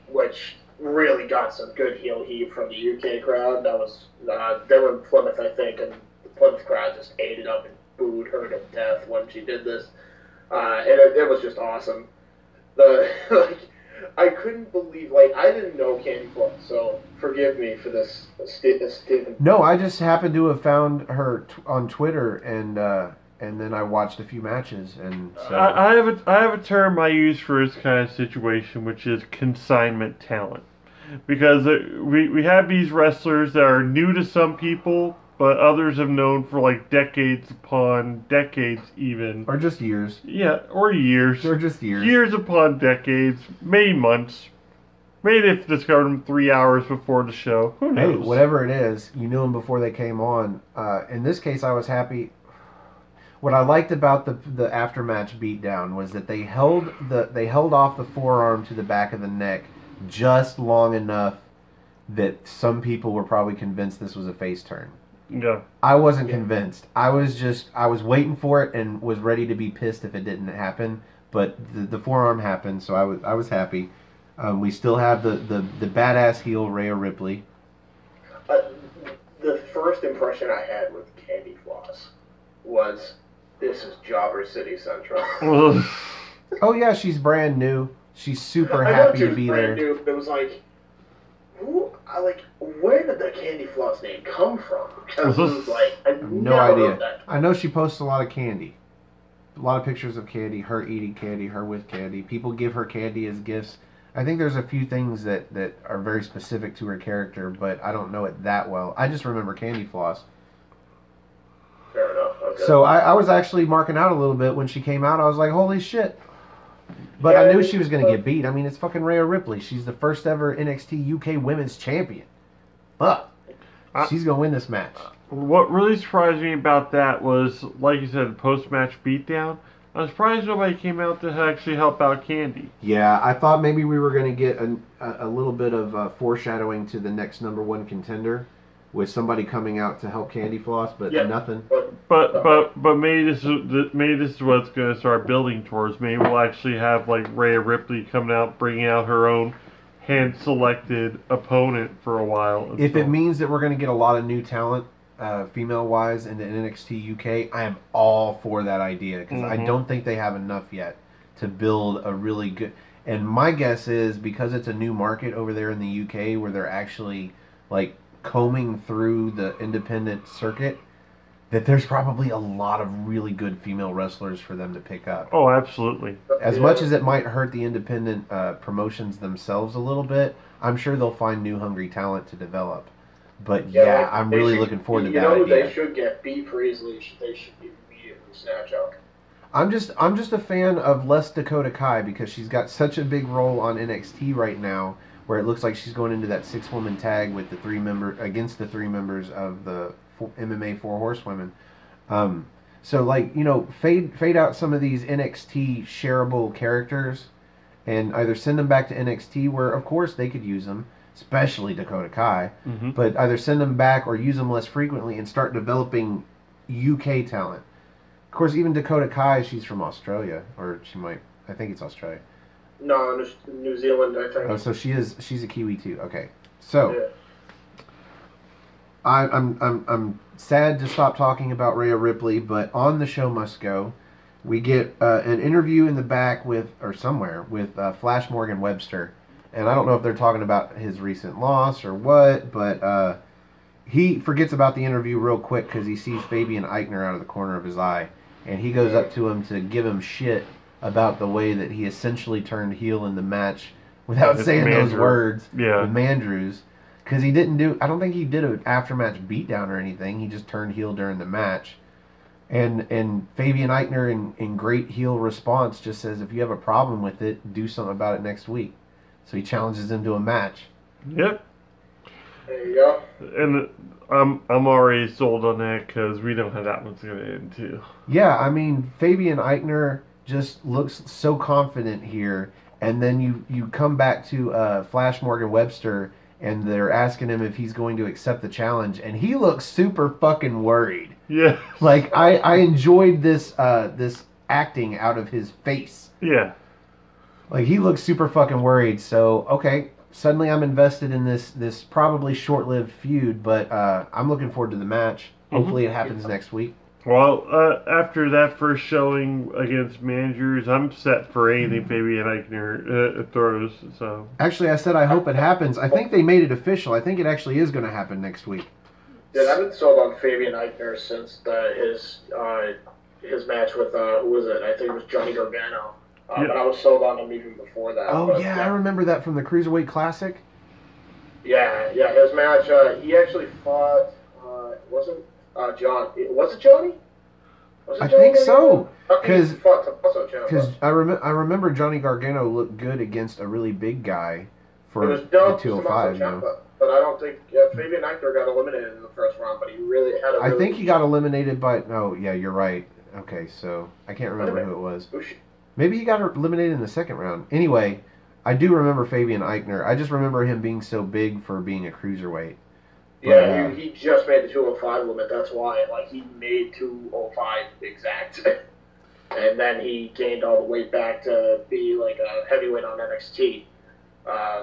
[SPEAKER 2] which really got some good heel heat from the UK crowd. That was they were in Plymouth, I think, and the Plymouth crowd just ate it up and booed her to death when she did this, and it was just awesome. I couldn't believe, I didn't know Candy Floss, so forgive me for this statement.
[SPEAKER 3] No, I just happened to have found her on Twitter, and then I watched a few matches, and so...
[SPEAKER 1] I have a term I use for this kind of situation, which is consignment talent, because we have these wrestlers that are new to some people, but others have known for decades upon decades even.
[SPEAKER 3] Or just years.
[SPEAKER 1] Yeah, or years.
[SPEAKER 3] Or just years.
[SPEAKER 1] Years upon decades, maybe months. Maybe they've discovered them 3 hours before the show. Who knows?
[SPEAKER 3] Hey, whatever it is, you knew them before they came on. In this case, I was happy. What I liked about the aftermatch beatdown was that they held off the forearm to the back of the neck just long enough that some people were probably convinced this was a face turn.
[SPEAKER 1] Yeah.
[SPEAKER 3] I wasn't convinced. I was waiting for it and was ready to be pissed if it didn't happen. But the forearm happened, so I was happy. We still have the badass heel Rhea Ripley.
[SPEAKER 2] The first impression I had with Candy Floss was, this is Jobber City Central.
[SPEAKER 3] Oh yeah, she's brand new. She's super happy to be there.
[SPEAKER 2] New, but it was where did the Candy Floss name come from? Because it was like, I
[SPEAKER 3] No idea. I know she posts a lot of candy. A lot of pictures of candy, her eating candy, her with candy. People give her candy as gifts. I think there's a few things that are very specific to her character, but I don't know it that well. I just remember Candy Floss.
[SPEAKER 2] Fair enough. Okay.
[SPEAKER 3] So I was actually marking out a little bit when she came out. I was like, holy shit. But I knew she was going to get beat. I mean, it's fucking Rhea Ripley. She's the first ever NXT UK Women's Champion. But she's going to win this match.
[SPEAKER 1] What really surprised me about that was, like you said, the post-match beatdown. I was surprised nobody came out to actually help out Candy.
[SPEAKER 3] Yeah, I thought maybe we were going to get a little bit of foreshadowing to the next #1 contender with somebody coming out to help Candy Floss, but nothing.
[SPEAKER 1] But maybe this is what's going to start building towards. Maybe we'll actually have like Rhea Ripley coming out, bringing out her own hand-selected opponent for a while.
[SPEAKER 3] If it means that we're going to get a lot of new talent, female-wise, into NXT UK, I am all for that idea because I don't think they have enough yet to build a really good. And my guess is because it's a new market over there in the UK where they're actually like combing through the independent circuit, that there's probably a lot of really good female wrestlers for them to pick up.
[SPEAKER 1] Oh, absolutely.
[SPEAKER 3] As much as it might hurt the independent promotions themselves a little bit, I'm sure they'll find new hungry talent to develop. But yeah, I'm really looking forward to that idea.
[SPEAKER 2] They should get beat for easily. They should be immediately snatch up.
[SPEAKER 3] I'm just a fan of less Dakota Kai because she's got such a big role on NXT right now, where it looks like she's going into that 6-woman tag with the 3 members of the MMA 4 Horsewomen. So like, you know, fade out some of these NXT shareable characters and either send them back to NXT where of course they could use them, especially Dakota Kai, but either send them back or use them less frequently and start developing UK talent. Of course, even Dakota Kai, she's from Australia, or I think it's Australia.
[SPEAKER 2] No, New Zealand, I think.
[SPEAKER 3] Oh, so she's a Kiwi too. Okay. So I'm sad to stop talking about Rhea Ripley, but on the show must go, we get an interview in the back with Flash Morgan Webster. And I don't know if they're talking about his recent loss or what, but he forgets about the interview real quick because he sees Fabian Eichner out of the corner of his eye. And he goes up to him to give him shit about the way that he essentially turned heel in the match without saying those words with Mandrews. Because I don't think he did an after-match beatdown or anything. He just turned heel during the match. And Fabian Eichner, in great heel response, just says, if you have a problem with it, do something about it next week. So he challenges him to a match.
[SPEAKER 1] Yep.
[SPEAKER 2] There you go.
[SPEAKER 1] And I'm already sold on that because we know how that one's going to end too.
[SPEAKER 3] Yeah, I mean, Fabian Eichner just looks so confident here. And then you come back to Flash Morgan Webster and they're asking him if he's going to accept the challenge. And he looks super fucking worried.
[SPEAKER 1] Yeah.
[SPEAKER 3] Like, I enjoyed this acting out of his face.
[SPEAKER 1] Yeah.
[SPEAKER 3] Like, he looks super fucking worried. So, okay, suddenly I'm invested in this probably short-lived feud, but I'm looking forward to the match. Hopefully it happens next week.
[SPEAKER 1] Well, after that first showing against Managers, I'm set for anything Fabian Eichner throws. So
[SPEAKER 3] actually, I said I hope it happens. I think they made it official. I think it actually is going to happen next week.
[SPEAKER 2] Yeah, I've been sold on Fabian Eichner since his match with who was it? I think it was Johnny Gargano. But I was sold on him even before that.
[SPEAKER 3] Oh yeah, I remember that from the Cruiserweight Classic.
[SPEAKER 2] Yeah, his match. He actually fought. Wasn't John? Was it Johnny?
[SPEAKER 3] I think so. Because
[SPEAKER 2] I
[SPEAKER 3] remember Johnny Gargano looked good against a really big guy for the 205.
[SPEAKER 2] But I don't think Fabian Eichner got eliminated in the first round. But he really had.
[SPEAKER 3] I think he got eliminated by. No, yeah, you're right. Okay, so I can't remember who it was. Maybe he got eliminated in the second round. Anyway, I do remember Fabian Eichner. I just remember him being so big for being a cruiserweight.
[SPEAKER 2] Yeah, he just made the 205 limit. That's why, like, he made 205 exact, and then he gained all the weight back to be like a heavyweight on NXT.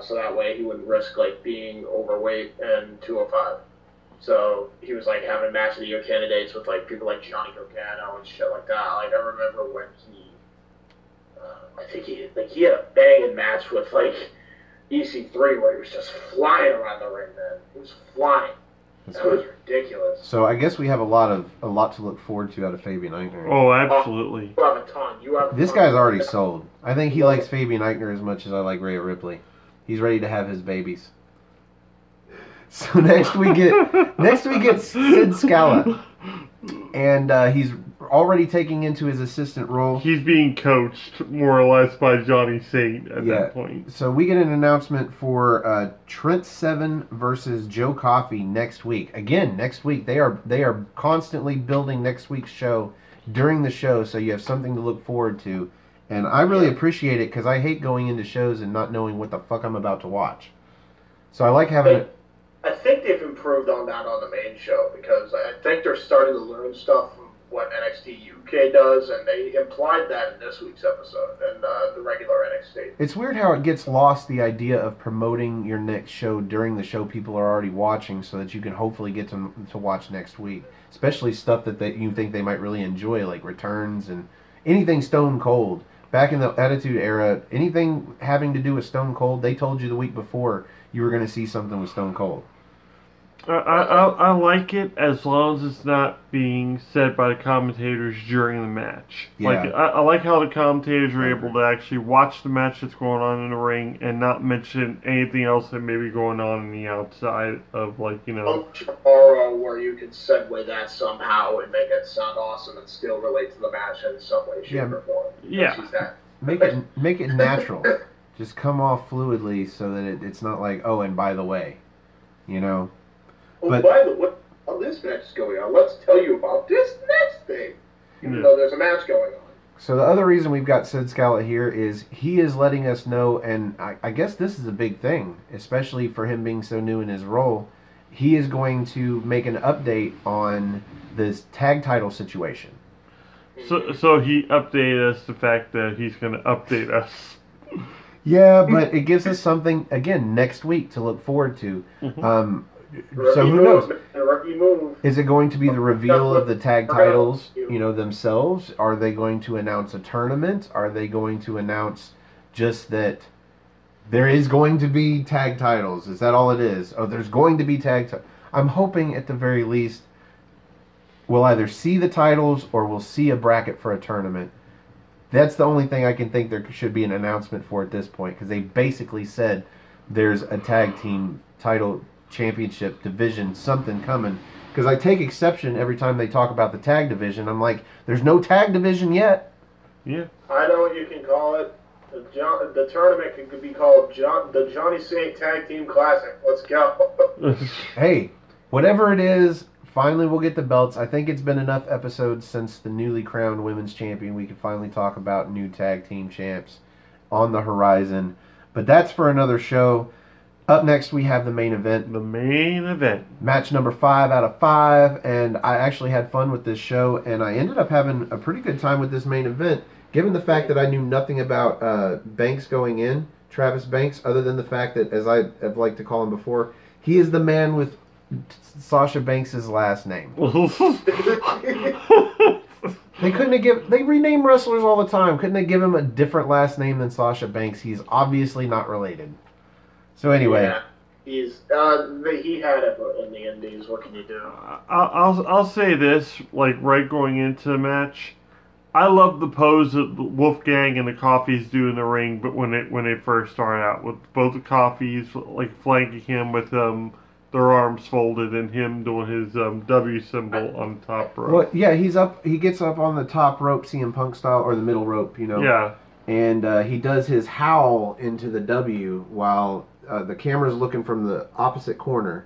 [SPEAKER 2] So that way he wouldn't risk like being overweight and 205. So he was like having match of the year candidates with like people like Johnny Gargano and shit like that. Like I remember when he, I think he had a banging match with like EC3 where he was just flying around the ring, man. He was flying. That was ridiculous.
[SPEAKER 3] So I guess we have a lot to look forward to out of Fabian Eichner.
[SPEAKER 1] Oh, absolutely.
[SPEAKER 2] You have a ton.
[SPEAKER 3] This guy's already sold. I think he likes Fabian Eichner as much as I like Rhea Ripley. He's ready to have his babies. So next we get Sid Scala, and he's already taking into his assistant role.
[SPEAKER 1] He's being coached more or less by Johnny Saint at that point.
[SPEAKER 3] So we get an announcement for Trent Seven versus Joe Coffey next week. Again, next week they are constantly building next week's show during the show, so you have something to look forward to. And I really appreciate it because I hate going into shows and not knowing what the fuck I'm about to watch. So I like having it.
[SPEAKER 2] I think they've improved on that on the main show because I think they're starting to learn stuff from what NXT UK does, and they implied that in this week's episode and the regular NXT.
[SPEAKER 3] It's weird how it gets lost, the idea of promoting your next show during the show people are already watching so that you can hopefully get to watch next week. Especially stuff that you think they might really enjoy, like returns and anything Stone Cold. Back in the Attitude Era, anything having to do with Stone Cold, they told you the week before you were going to see something with Stone Cold.
[SPEAKER 1] I like it as long as it's not being said by the commentators during the match.
[SPEAKER 3] Yeah.
[SPEAKER 1] Like I like how the commentators are able to actually watch the match that's going on in the ring and not mention anything else that may be going on in the outside of, like, you know.
[SPEAKER 2] Tomorrow, where you can segue that somehow and make it sound awesome and still relate to the match in some way, shape, or form.
[SPEAKER 1] Yeah.
[SPEAKER 3] Make it natural. Just come off fluidly so that it's not like, oh, and by the way, you know.
[SPEAKER 2] But by the way, while this match is going on, let's tell you about this next thing. Even though there's a match going on.
[SPEAKER 3] So the other reason we've got Sid Scala here is he is letting us know, and I guess this is a big thing, especially for him being so new in his role. He is going to make an update on this tag title situation.
[SPEAKER 1] So he updated us the fact that he's going to update us.
[SPEAKER 3] Yeah, but it gives us something, again, next week to look forward to. So who knows? Is it going to be the reveal of the tag titles, themselves? Are they going to announce a tournament? Are they going to announce just that there is going to be tag titles? Is that all it is? Oh, there's going to be tag titles. I'm hoping at the very least we'll either see the titles or we'll see a bracket for a tournament. That's the only thing I can think there should be an announcement for at this point, because they basically said there's a tag team title championship division, something coming. Because I take exception every time they talk about the tag division. I'm like, there's no tag division yet.
[SPEAKER 1] Yeah.
[SPEAKER 2] I know what you can call it. The tournament could be called the Johnny Saint Tag Team Classic. Let's go.
[SPEAKER 3] Hey, whatever it is, finally we'll get the belts. I think it's been enough episodes since the newly crowned women's champion. We can finally talk about new tag team champs on the horizon. But that's for another show. Up next, we have the main event.
[SPEAKER 1] The main event.
[SPEAKER 3] Match number 5 out of 5, and I actually had fun with this show, and I ended up having a pretty good time with this main event, given the fact that I knew nothing about Banks going in, Travis Banks, other than the fact that, as I have liked to call him before, he is the man with Sasha Banks' last name. They rename wrestlers all the time. Couldn't they give him a different last name than Sasha Banks? He's obviously not related. So anyway,
[SPEAKER 2] he had it in the Indies. What can you do?
[SPEAKER 1] I'll say this, like right going into the match, I love the pose that Wolfgang and the Coffees do in the ring, but when they first start out, with both the Coffees like flanking him with their arms folded and him doing his W symbol on the top rope.
[SPEAKER 3] Well, yeah, he gets up on the top rope, CM Punk style, or the middle rope,
[SPEAKER 1] Yeah.
[SPEAKER 3] And he does his howl into the W while the camera's looking from the opposite corner,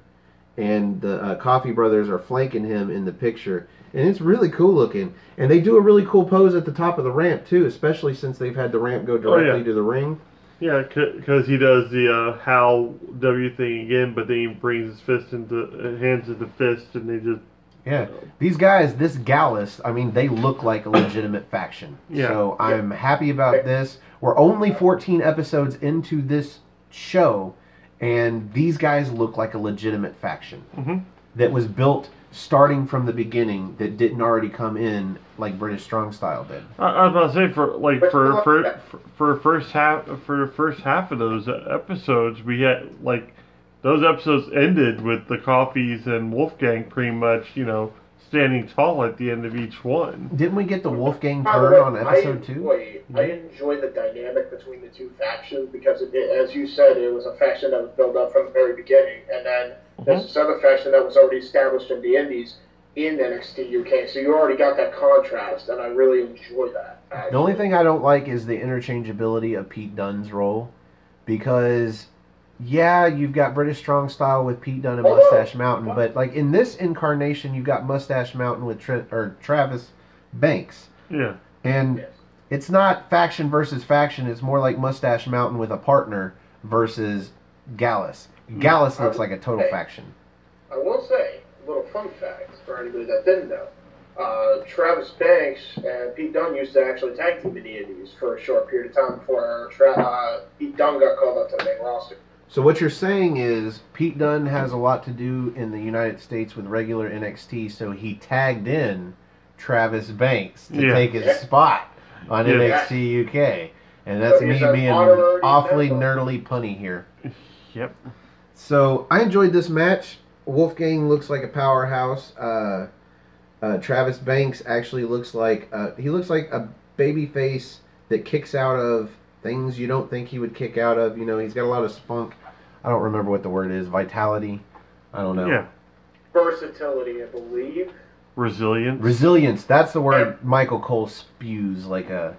[SPEAKER 3] and the Coffee Brothers are flanking him in the picture. And it's really cool looking. And they do a really cool pose at the top of the ramp, too, especially since they've had the ramp go directly to the ring.
[SPEAKER 1] Yeah, because he does the howl W thing again, but then he brings his hands into fist, and they just...
[SPEAKER 3] Yeah, these guys, this Gallus, I mean, they look like a legitimate faction.
[SPEAKER 1] Yeah.
[SPEAKER 3] So I'm happy about this. We're only 14 episodes into this show, and these guys look like a legitimate faction that was built starting from the beginning that didn't already come in like British Strong Style did.
[SPEAKER 1] I was about to say for the first half of those episodes, we had those episodes ended with the Coffees and Wolfgang pretty much standing tall at the end of each one.
[SPEAKER 3] Didn't we get the Wolfgang turn on episode 2?
[SPEAKER 2] I enjoyed the dynamic between the two factions because, as you said, it was a faction that was built up from the very beginning, and then there's this other faction that was already established in the Indies in NXT UK. So you already got that contrast, and I really enjoy that. Actually.
[SPEAKER 3] The only thing I don't like is the interchangeability of Pete Dunne's role, because you've got British Strong Style with Pete Dunne and Mustache Mountain, but like in this incarnation, you've got Mustache Mountain with Travis Banks.
[SPEAKER 1] Yeah,
[SPEAKER 3] and it's not faction versus faction. It's more like Mustache Mountain with a partner versus Gallus. Gallus looks like a total faction.
[SPEAKER 2] I will say, a little fun fact for anybody that didn't know. Travis Banks and Pete Dunne used to actually tag team in the Indies for a short period of time before Pete Dunne got called up to the main roster.
[SPEAKER 3] So what you're saying is Pete Dunne has a lot to do in the United States with regular NXT, so he tagged in Travis Banks to take his spot on NXT UK. And that's me being awfully nerdily punny here.
[SPEAKER 1] Yep.
[SPEAKER 3] So I enjoyed this match. Wolfgang looks like a powerhouse. Travis Banks actually looks like a baby face that kicks out of things you don't think he would kick out of. He's got a lot of spunk. I don't remember what the word is. Vitality. I don't know.
[SPEAKER 1] Yeah.
[SPEAKER 2] Versatility, I believe.
[SPEAKER 1] Resilience.
[SPEAKER 3] Resilience. That's the word Michael Cole spews like a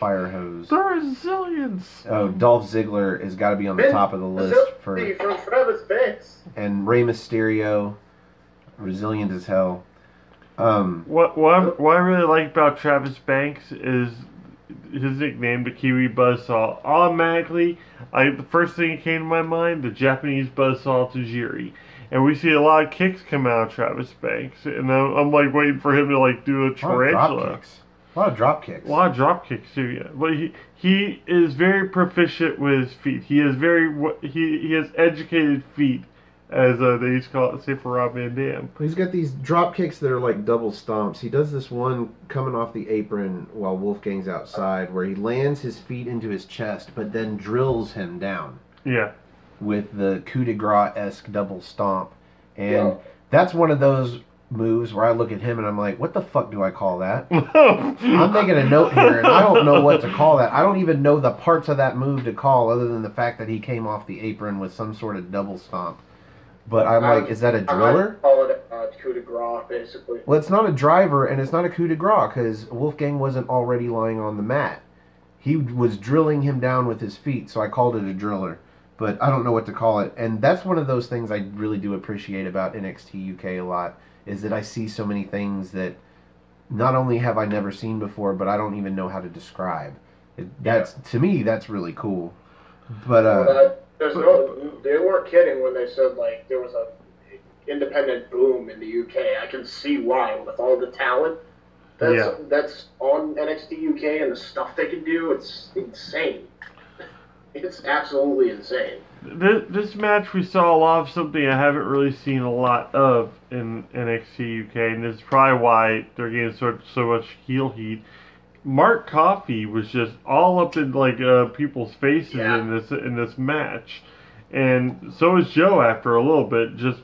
[SPEAKER 3] fire hose.
[SPEAKER 1] The resilience.
[SPEAKER 3] Oh, Dolph Ziggler has got to be on the top of the list for
[SPEAKER 2] Travis Banks.
[SPEAKER 3] And Rey Mysterio, resilient as hell.
[SPEAKER 1] What I really like about Travis Banks is his nickname, the Kiwi Buzzsaw. Automatically, the first thing that came to my mind, the Japanese Buzzsaw Tajiri. And we see a lot of kicks come out of Travis Banks, and I'm waiting for him to do a tarantula.
[SPEAKER 3] A lot of drop kicks.
[SPEAKER 1] A lot of drop kicks too, yeah. But he is very proficient with his feet. He has educated feet, as they used to call it, say for Rob Van Dam.
[SPEAKER 3] He's got these drop kicks that are like double stomps. He does this one coming off the apron while Wolfgang's outside, where he lands his feet into his chest, but then drills him down.
[SPEAKER 1] Yeah. With
[SPEAKER 3] the coup de grace-esque double stomp. And that's one of those moves where I look at him and I'm like, what the fuck do I call that? I'm making a note here and I don't know what to call that. I don't even know the parts of that move to call other than the fact that he came off the apron with some sort of double stomp. But I'm like, is that a driller?
[SPEAKER 2] I call it a coup de grace, basically.
[SPEAKER 3] Well, it's not a driver and it's not a coup de grace because Wolfgang wasn't already lying on the mat. He was drilling him down with his feet, so I called it a driller. But I don't know what to call it. And that's one of those things I really do appreciate about NXT UK a lot, is that I see so many things that not only have I never seen before, but I don't even know how to describe. To me, that's really cool. But
[SPEAKER 2] they weren't kidding when they said there was a independent boom in the UK. I can see why with all the talent that's on NXT UK and the stuff they can do. It's insane. It's absolutely insane.
[SPEAKER 1] This match, we saw a lot of something I haven't really seen a lot of in NXT UK, and this is probably why they're getting so much heel heat. Mark Coffey was just all up in people's faces in this match, and so was Joe after a little bit, just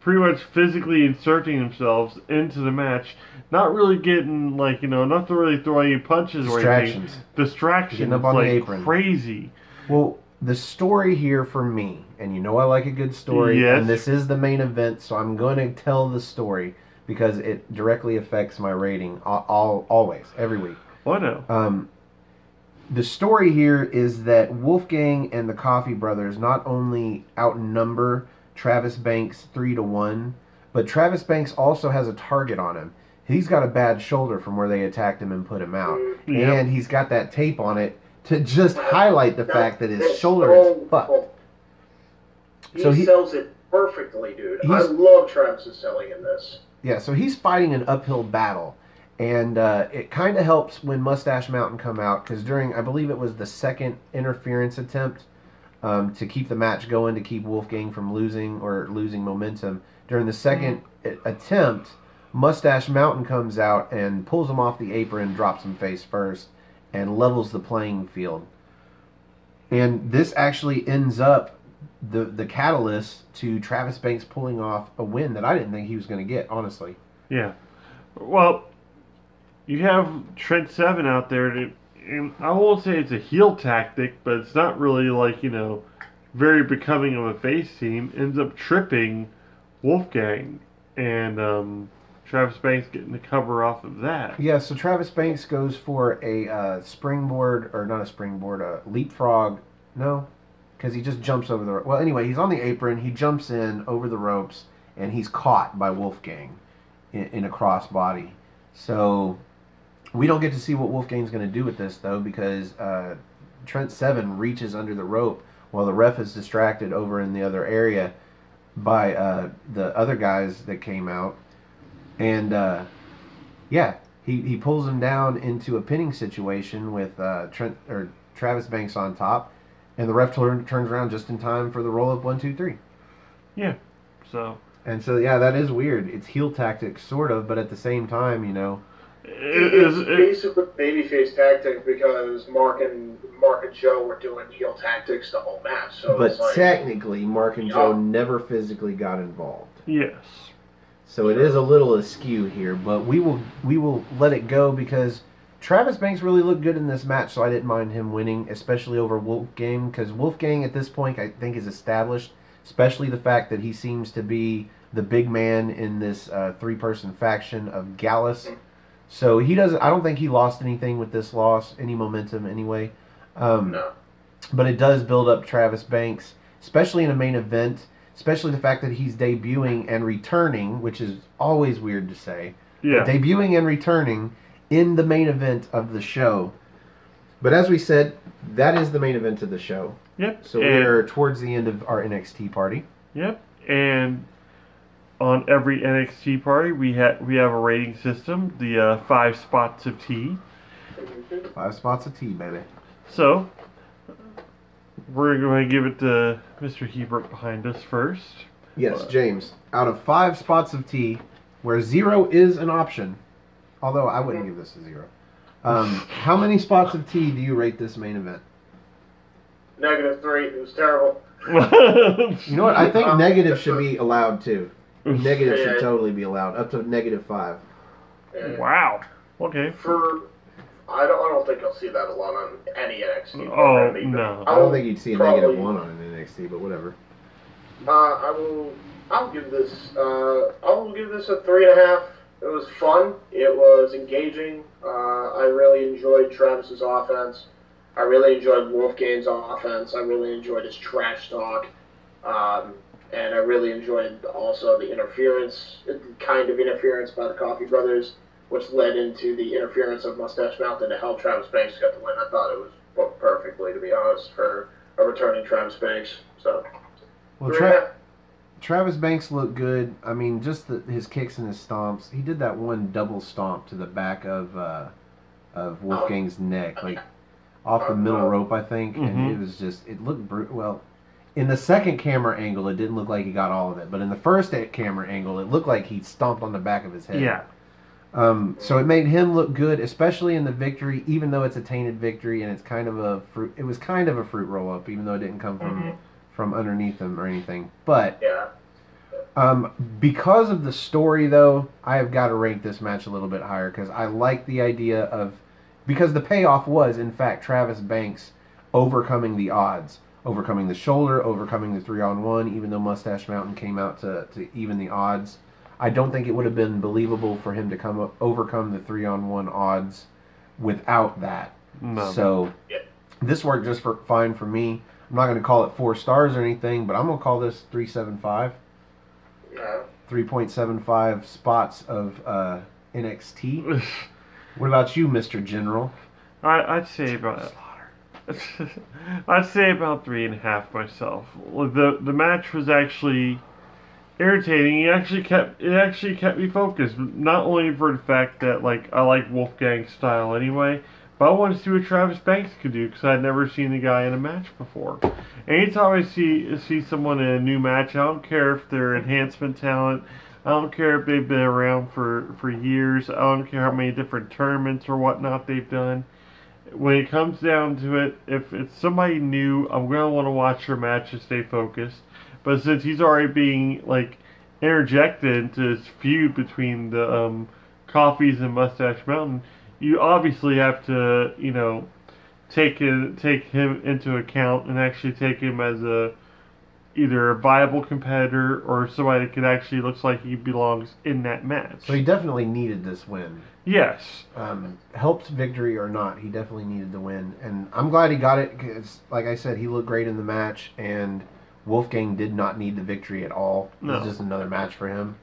[SPEAKER 1] pretty much physically inserting themselves into the match, not really getting not to really throw any punches or anything. Distractions.
[SPEAKER 3] Getting up on the apron.
[SPEAKER 1] Crazy.
[SPEAKER 3] Well, the story here for me, and I like a good story, and this is the main event, so I'm going to tell the story because it directly affects my rating always, every week.
[SPEAKER 1] Oh, I know.
[SPEAKER 3] The story here is that Wolfgang and the Coffey brothers not only outnumber Travis Banks 3-1, but Travis Banks also has a target on him. He's got a bad shoulder from where they attacked him and put him out. Yep. And he's got that tape on it to just highlight the fact that his shoulder is fucked.
[SPEAKER 2] He sells it perfectly, dude. I love Travis's selling in this.
[SPEAKER 3] Yeah, so he's fighting an uphill battle. And it kind of helps when Mustache Mountain come out, because during, I believe it was the second interference attempt, to keep the match going, to keep Wolfgang from losing momentum. During the second attempt, Mustache Mountain comes out and pulls him off the apron, drops him face first, and levels the playing field. And this actually ends up the catalyst to Travis Banks pulling off a win that I didn't think he was going to get, honestly.
[SPEAKER 1] Yeah. Well, you have Trent Seven out there, and I won't say it's a heel tactic, but it's not really like, very becoming of a face team. Ends up tripping Wolfgang, and Travis Banks getting the cover off of that.
[SPEAKER 3] Yeah, so Travis Banks goes for a springboard, or not a springboard, a leapfrog. No, because he just jumps over the rope. Well, anyway, he's on the apron, he jumps in over the ropes, and he's caught by Wolfgang in a crossbody. So we don't get to see what Wolfgang's going to do with this, though, because Trent Seven reaches under the rope while the ref is distracted over in the other area by the other guys that came out. And, he pulls him down into a pinning situation with Travis Banks on top. And the ref turns around just in time for the roll-up 1, 2, 3.
[SPEAKER 1] Yeah, so...
[SPEAKER 3] And so, yeah, that is weird. It's heel tactics, sort of, but at the same time,
[SPEAKER 2] It's basically babyface tactic because Mark and Joe were doing heel tactics the whole match. So
[SPEAKER 3] but
[SPEAKER 2] it's like,
[SPEAKER 3] technically, Mark and Joe never physically got involved.
[SPEAKER 1] Yes.
[SPEAKER 3] So it is a little askew here, but we will let it go because Travis Banks really looked good in this match, so I didn't mind him winning, especially over Wolfgang, because Wolfgang at this point I think is established, especially the fact that he seems to be the big man in this three-person faction of Gallus. So he doesn't. I don't think he lost anything with this loss, any momentum anyway.
[SPEAKER 2] No.
[SPEAKER 3] But it does build up Travis Banks, especially in a main event, especially the fact that he's debuting and returning, which is always weird to say.
[SPEAKER 1] Yeah.
[SPEAKER 3] But debuting and returning in the main event of the show. But as we said, that is the main event of the show.
[SPEAKER 1] Yep.
[SPEAKER 3] So we're towards the end of our NXT party.
[SPEAKER 1] Yep. And on every NXT party, we have a rating system, the 5 spots of tea.
[SPEAKER 3] 5 spots of tea, baby.
[SPEAKER 1] So, we're going to give it to Mr. Hebert behind us first.
[SPEAKER 3] Yes, James. Out of 5 spots of tea, where 0 is an option, although I wouldn't give this a 0. How many spots of tea do you rate this main event?
[SPEAKER 2] -3. It was terrible.
[SPEAKER 3] You know what? I think negative should be allowed too. Negative should totally be allowed, up to -5.
[SPEAKER 1] Wow. Okay.
[SPEAKER 2] I don't think you'll see that a lot on any NXT.
[SPEAKER 1] Oh, no.
[SPEAKER 3] I don't think you'd see a -1 on an NXT, but whatever.
[SPEAKER 2] I'll give this a 3.5. It was fun. It was engaging. I really enjoyed Travis's offense. I really enjoyed Wolfgang's offense. I really enjoyed his trash talk. And I really enjoyed also the kind of interference by the Coffee Brothers, which led into the interference of Mustache Mountain to help Travis Banks get the win. I thought it was booked perfectly, to be honest, for a returning Travis Banks. So,
[SPEAKER 3] well, Travis Banks looked good. I mean, just his kicks and his stomps. He did that one double stomp to the back of Wolfgang's neck, like off the middle rope, I think, and it was just, it looked brutal. Well, in the second camera angle, it didn't look like he got all of it, but in the first camera angle, it looked like he stomped on the back of his head.
[SPEAKER 1] Yeah.
[SPEAKER 3] So it made him look good, especially in the victory, even though it's a tainted victory and it's kind of a fruit. It was kind of a fruit roll up, even though it didn't come from underneath him or anything. But because of the story, though, I have got to rank this match a little bit higher because I like the idea of, because the payoff was in fact Travis Banks overcoming the odds. Overcoming the shoulder, overcoming the 3-on-1, even though Mustache Mountain came out to even the odds. I don't think it would have been believable for him to overcome the 3-on-1 odds without that.
[SPEAKER 1] No.
[SPEAKER 3] So this worked just fine for me. I'm not going to call it 4 stars or anything, but I'm going to call this 3.75.
[SPEAKER 2] Yeah.
[SPEAKER 3] 3.75 spots of NXT. What about you, Mr. General?
[SPEAKER 1] I'd say about... I'd say about 3.5 myself. The match was actually irritating. It actually kept me focused. Not only for the fact that I like Wolfgang's style anyway, But I want to see what Travis Banks could do because I'd never seen the guy in a match before. Anytime I see someone in a new match, I don't care if they're enhancement talent. I don't care if they've been around for years. I don't care how many different tournaments or whatnot they've done. When it comes down to it, if it's somebody new, I'm going to want to watch their match to stay focused. But since he's already being, interjected into this feud between the Coffees and Mustache Mountain, you obviously have to, take him into account and actually take him as either a viable competitor or somebody that actually looks like he belongs in that match.
[SPEAKER 3] So he definitely needed this win.
[SPEAKER 1] Yes.
[SPEAKER 3] Helped victory or not, he definitely needed the win. And I'm glad he got it because, like I said, he looked great in the match, and Wolfgang did not need the victory at all. No. It was just another match for him.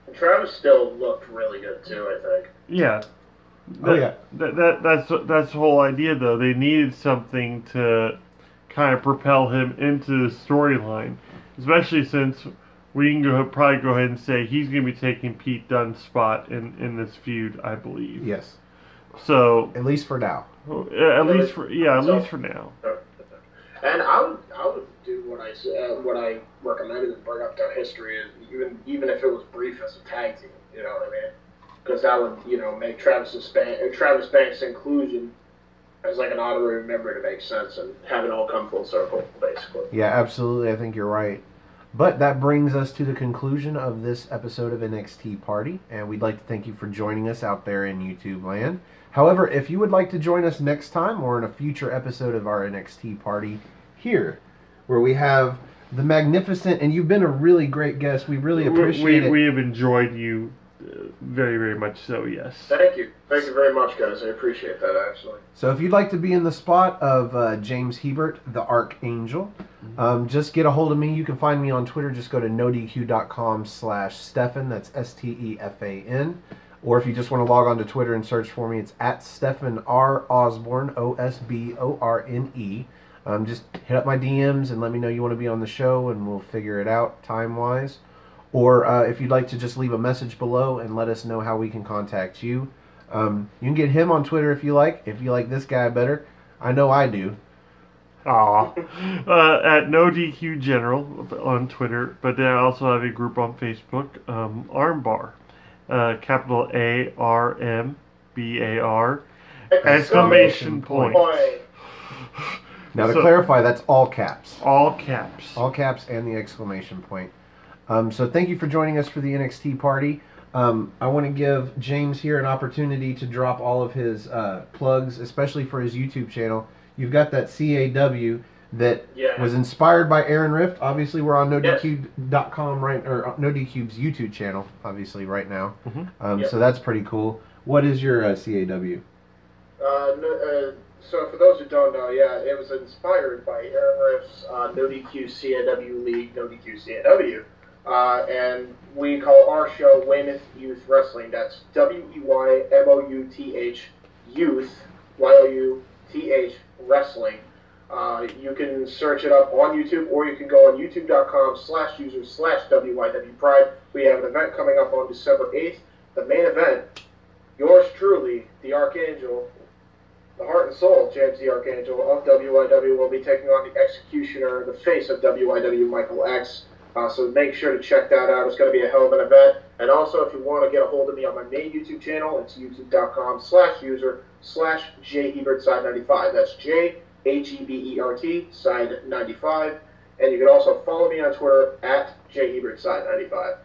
[SPEAKER 2] And Travis still looked really good, too, I think.
[SPEAKER 1] Yeah.
[SPEAKER 3] Yeah.
[SPEAKER 1] That's the whole idea, though. They needed something to kind of propel him into the storyline, especially since we can probably go ahead and say he's going to be taking Pete Dunne's spot in this feud, I believe.
[SPEAKER 3] Yes.
[SPEAKER 1] So
[SPEAKER 3] at least for now.
[SPEAKER 1] At least for now.
[SPEAKER 2] And I would do what I recommended and bring up their history, even if it was brief as a tag team. You know what I mean? Because that would make Travis Banks' inclusion as an honorary member to make sense and have it all come full circle, basically.
[SPEAKER 3] Yeah, absolutely. I think you're right. But that brings us to the conclusion of this episode of NXT Party, and we'd like to thank you for joining us out there in YouTube land. However, if you would like to join us next time or in a future episode of our NXT Party here, where we have the magnificent, and you've been a really great guest. We really appreciate it.
[SPEAKER 1] We have enjoyed you very, very much so, yes.
[SPEAKER 2] Thank you. Thank you very much, guys. I appreciate that, actually.
[SPEAKER 3] So if you'd like to be in the spot of James Hebert, the Archangel, just get a hold of me. You can find me on Twitter. Just go to nodq.com/Stefan. That's Stefan. Or if you just want to log on to Twitter and search for me, it's at Stefan R. Osborne, Osborne. Just hit up my DMs and let me know you want to be on the show, and we'll figure it out time-wise. Or if you'd like to just leave a message below and let us know how we can contact you. You can get him on Twitter if you like. If you like this guy better. I know I do.
[SPEAKER 1] At NoDQ General on Twitter. But then I also have a group on Facebook, Armbar. Capital ARMBAR. Exclamation point.
[SPEAKER 3] Now to clarify, that's all caps.
[SPEAKER 1] All caps.
[SPEAKER 3] All caps and the exclamation point. So thank you for joining us for the NXT Party. I want to give James here an opportunity to drop all of his plugs, especially for his YouTube channel. You've got that CAW that was inspired by Aaron Rift. Obviously, we're on NoDQ.com or NoDQ's YouTube channel, obviously, right now. So that's pretty cool. What is your CAW?
[SPEAKER 2] So for those who don't know, it was inspired by Aaron Rift's NoDQ CAW League, NoDQ CAW. And we call our show Weymouth Youth Wrestling. That's WEYMOUTH Youth, YOUTH Wrestling. You can search it up on YouTube, or you can go on youtube.com/user/WYW Pride. We have an event coming up on December 8th. The main event, yours truly, the Archangel, the heart and soul, James the Archangel of WYW, will be taking on the Executioner, the face of WYW, Michael X. So make sure to check that out. It's going to be a hell of an event. And also, if you want to get a hold of me on my main YouTube channel, it's youtube.com/user/JHebert-side95. That's JHEBERT side 95. And you can also follow me on Twitter at JHebert-side95.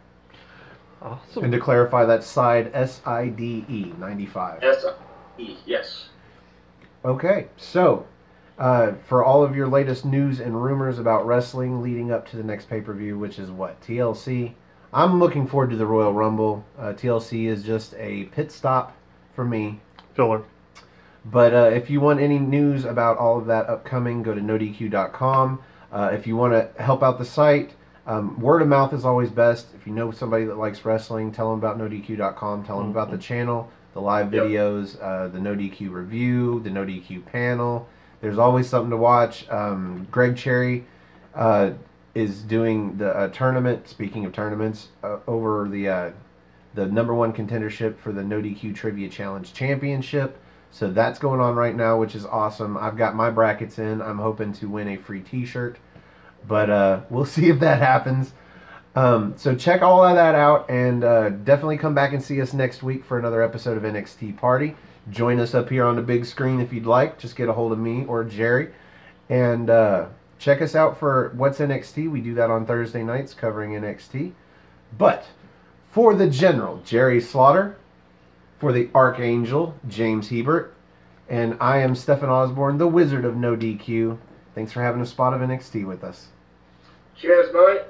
[SPEAKER 1] Awesome.
[SPEAKER 3] And to clarify, that's side SIDE 95.
[SPEAKER 2] SIDE, yes.
[SPEAKER 3] Okay, so for all of your latest news and rumors about wrestling leading up to the next pay-per-view, which is what? TLC. I'm looking forward to the Royal Rumble. TLC is just a pit stop for me.
[SPEAKER 1] Filler.
[SPEAKER 3] But if you want any news about all of that upcoming, go to nodq.com. If you want to help out the site, word of mouth is always best. If you know somebody that likes wrestling, tell them about nodq.com. Tell them about the channel, the live videos, the NoDQ review, the NoDQ panel. There's always something to watch. Greg Cherry is doing the tournament, speaking of tournaments, over the number one contendership for the NoDQ Trivia Challenge Championship. So that's going on right now, which is awesome. I've got my brackets in. I'm hoping to win a free t-shirt, but we'll see if that happens. So check all of that out, and definitely come back and see us next week for another episode of NXT Party. Join us up here on the big screen if you'd like. Just get a hold of me or Jerry. And check us out for What's NXT. We do that on Thursday nights covering NXT. But for the General, Jerry Slaughter, for the Archangel, James Hebert, and I am Stephen Osborne, the Wizard of No DQ. Thanks for having a spot of NXT with us.
[SPEAKER 2] Cheers, mate.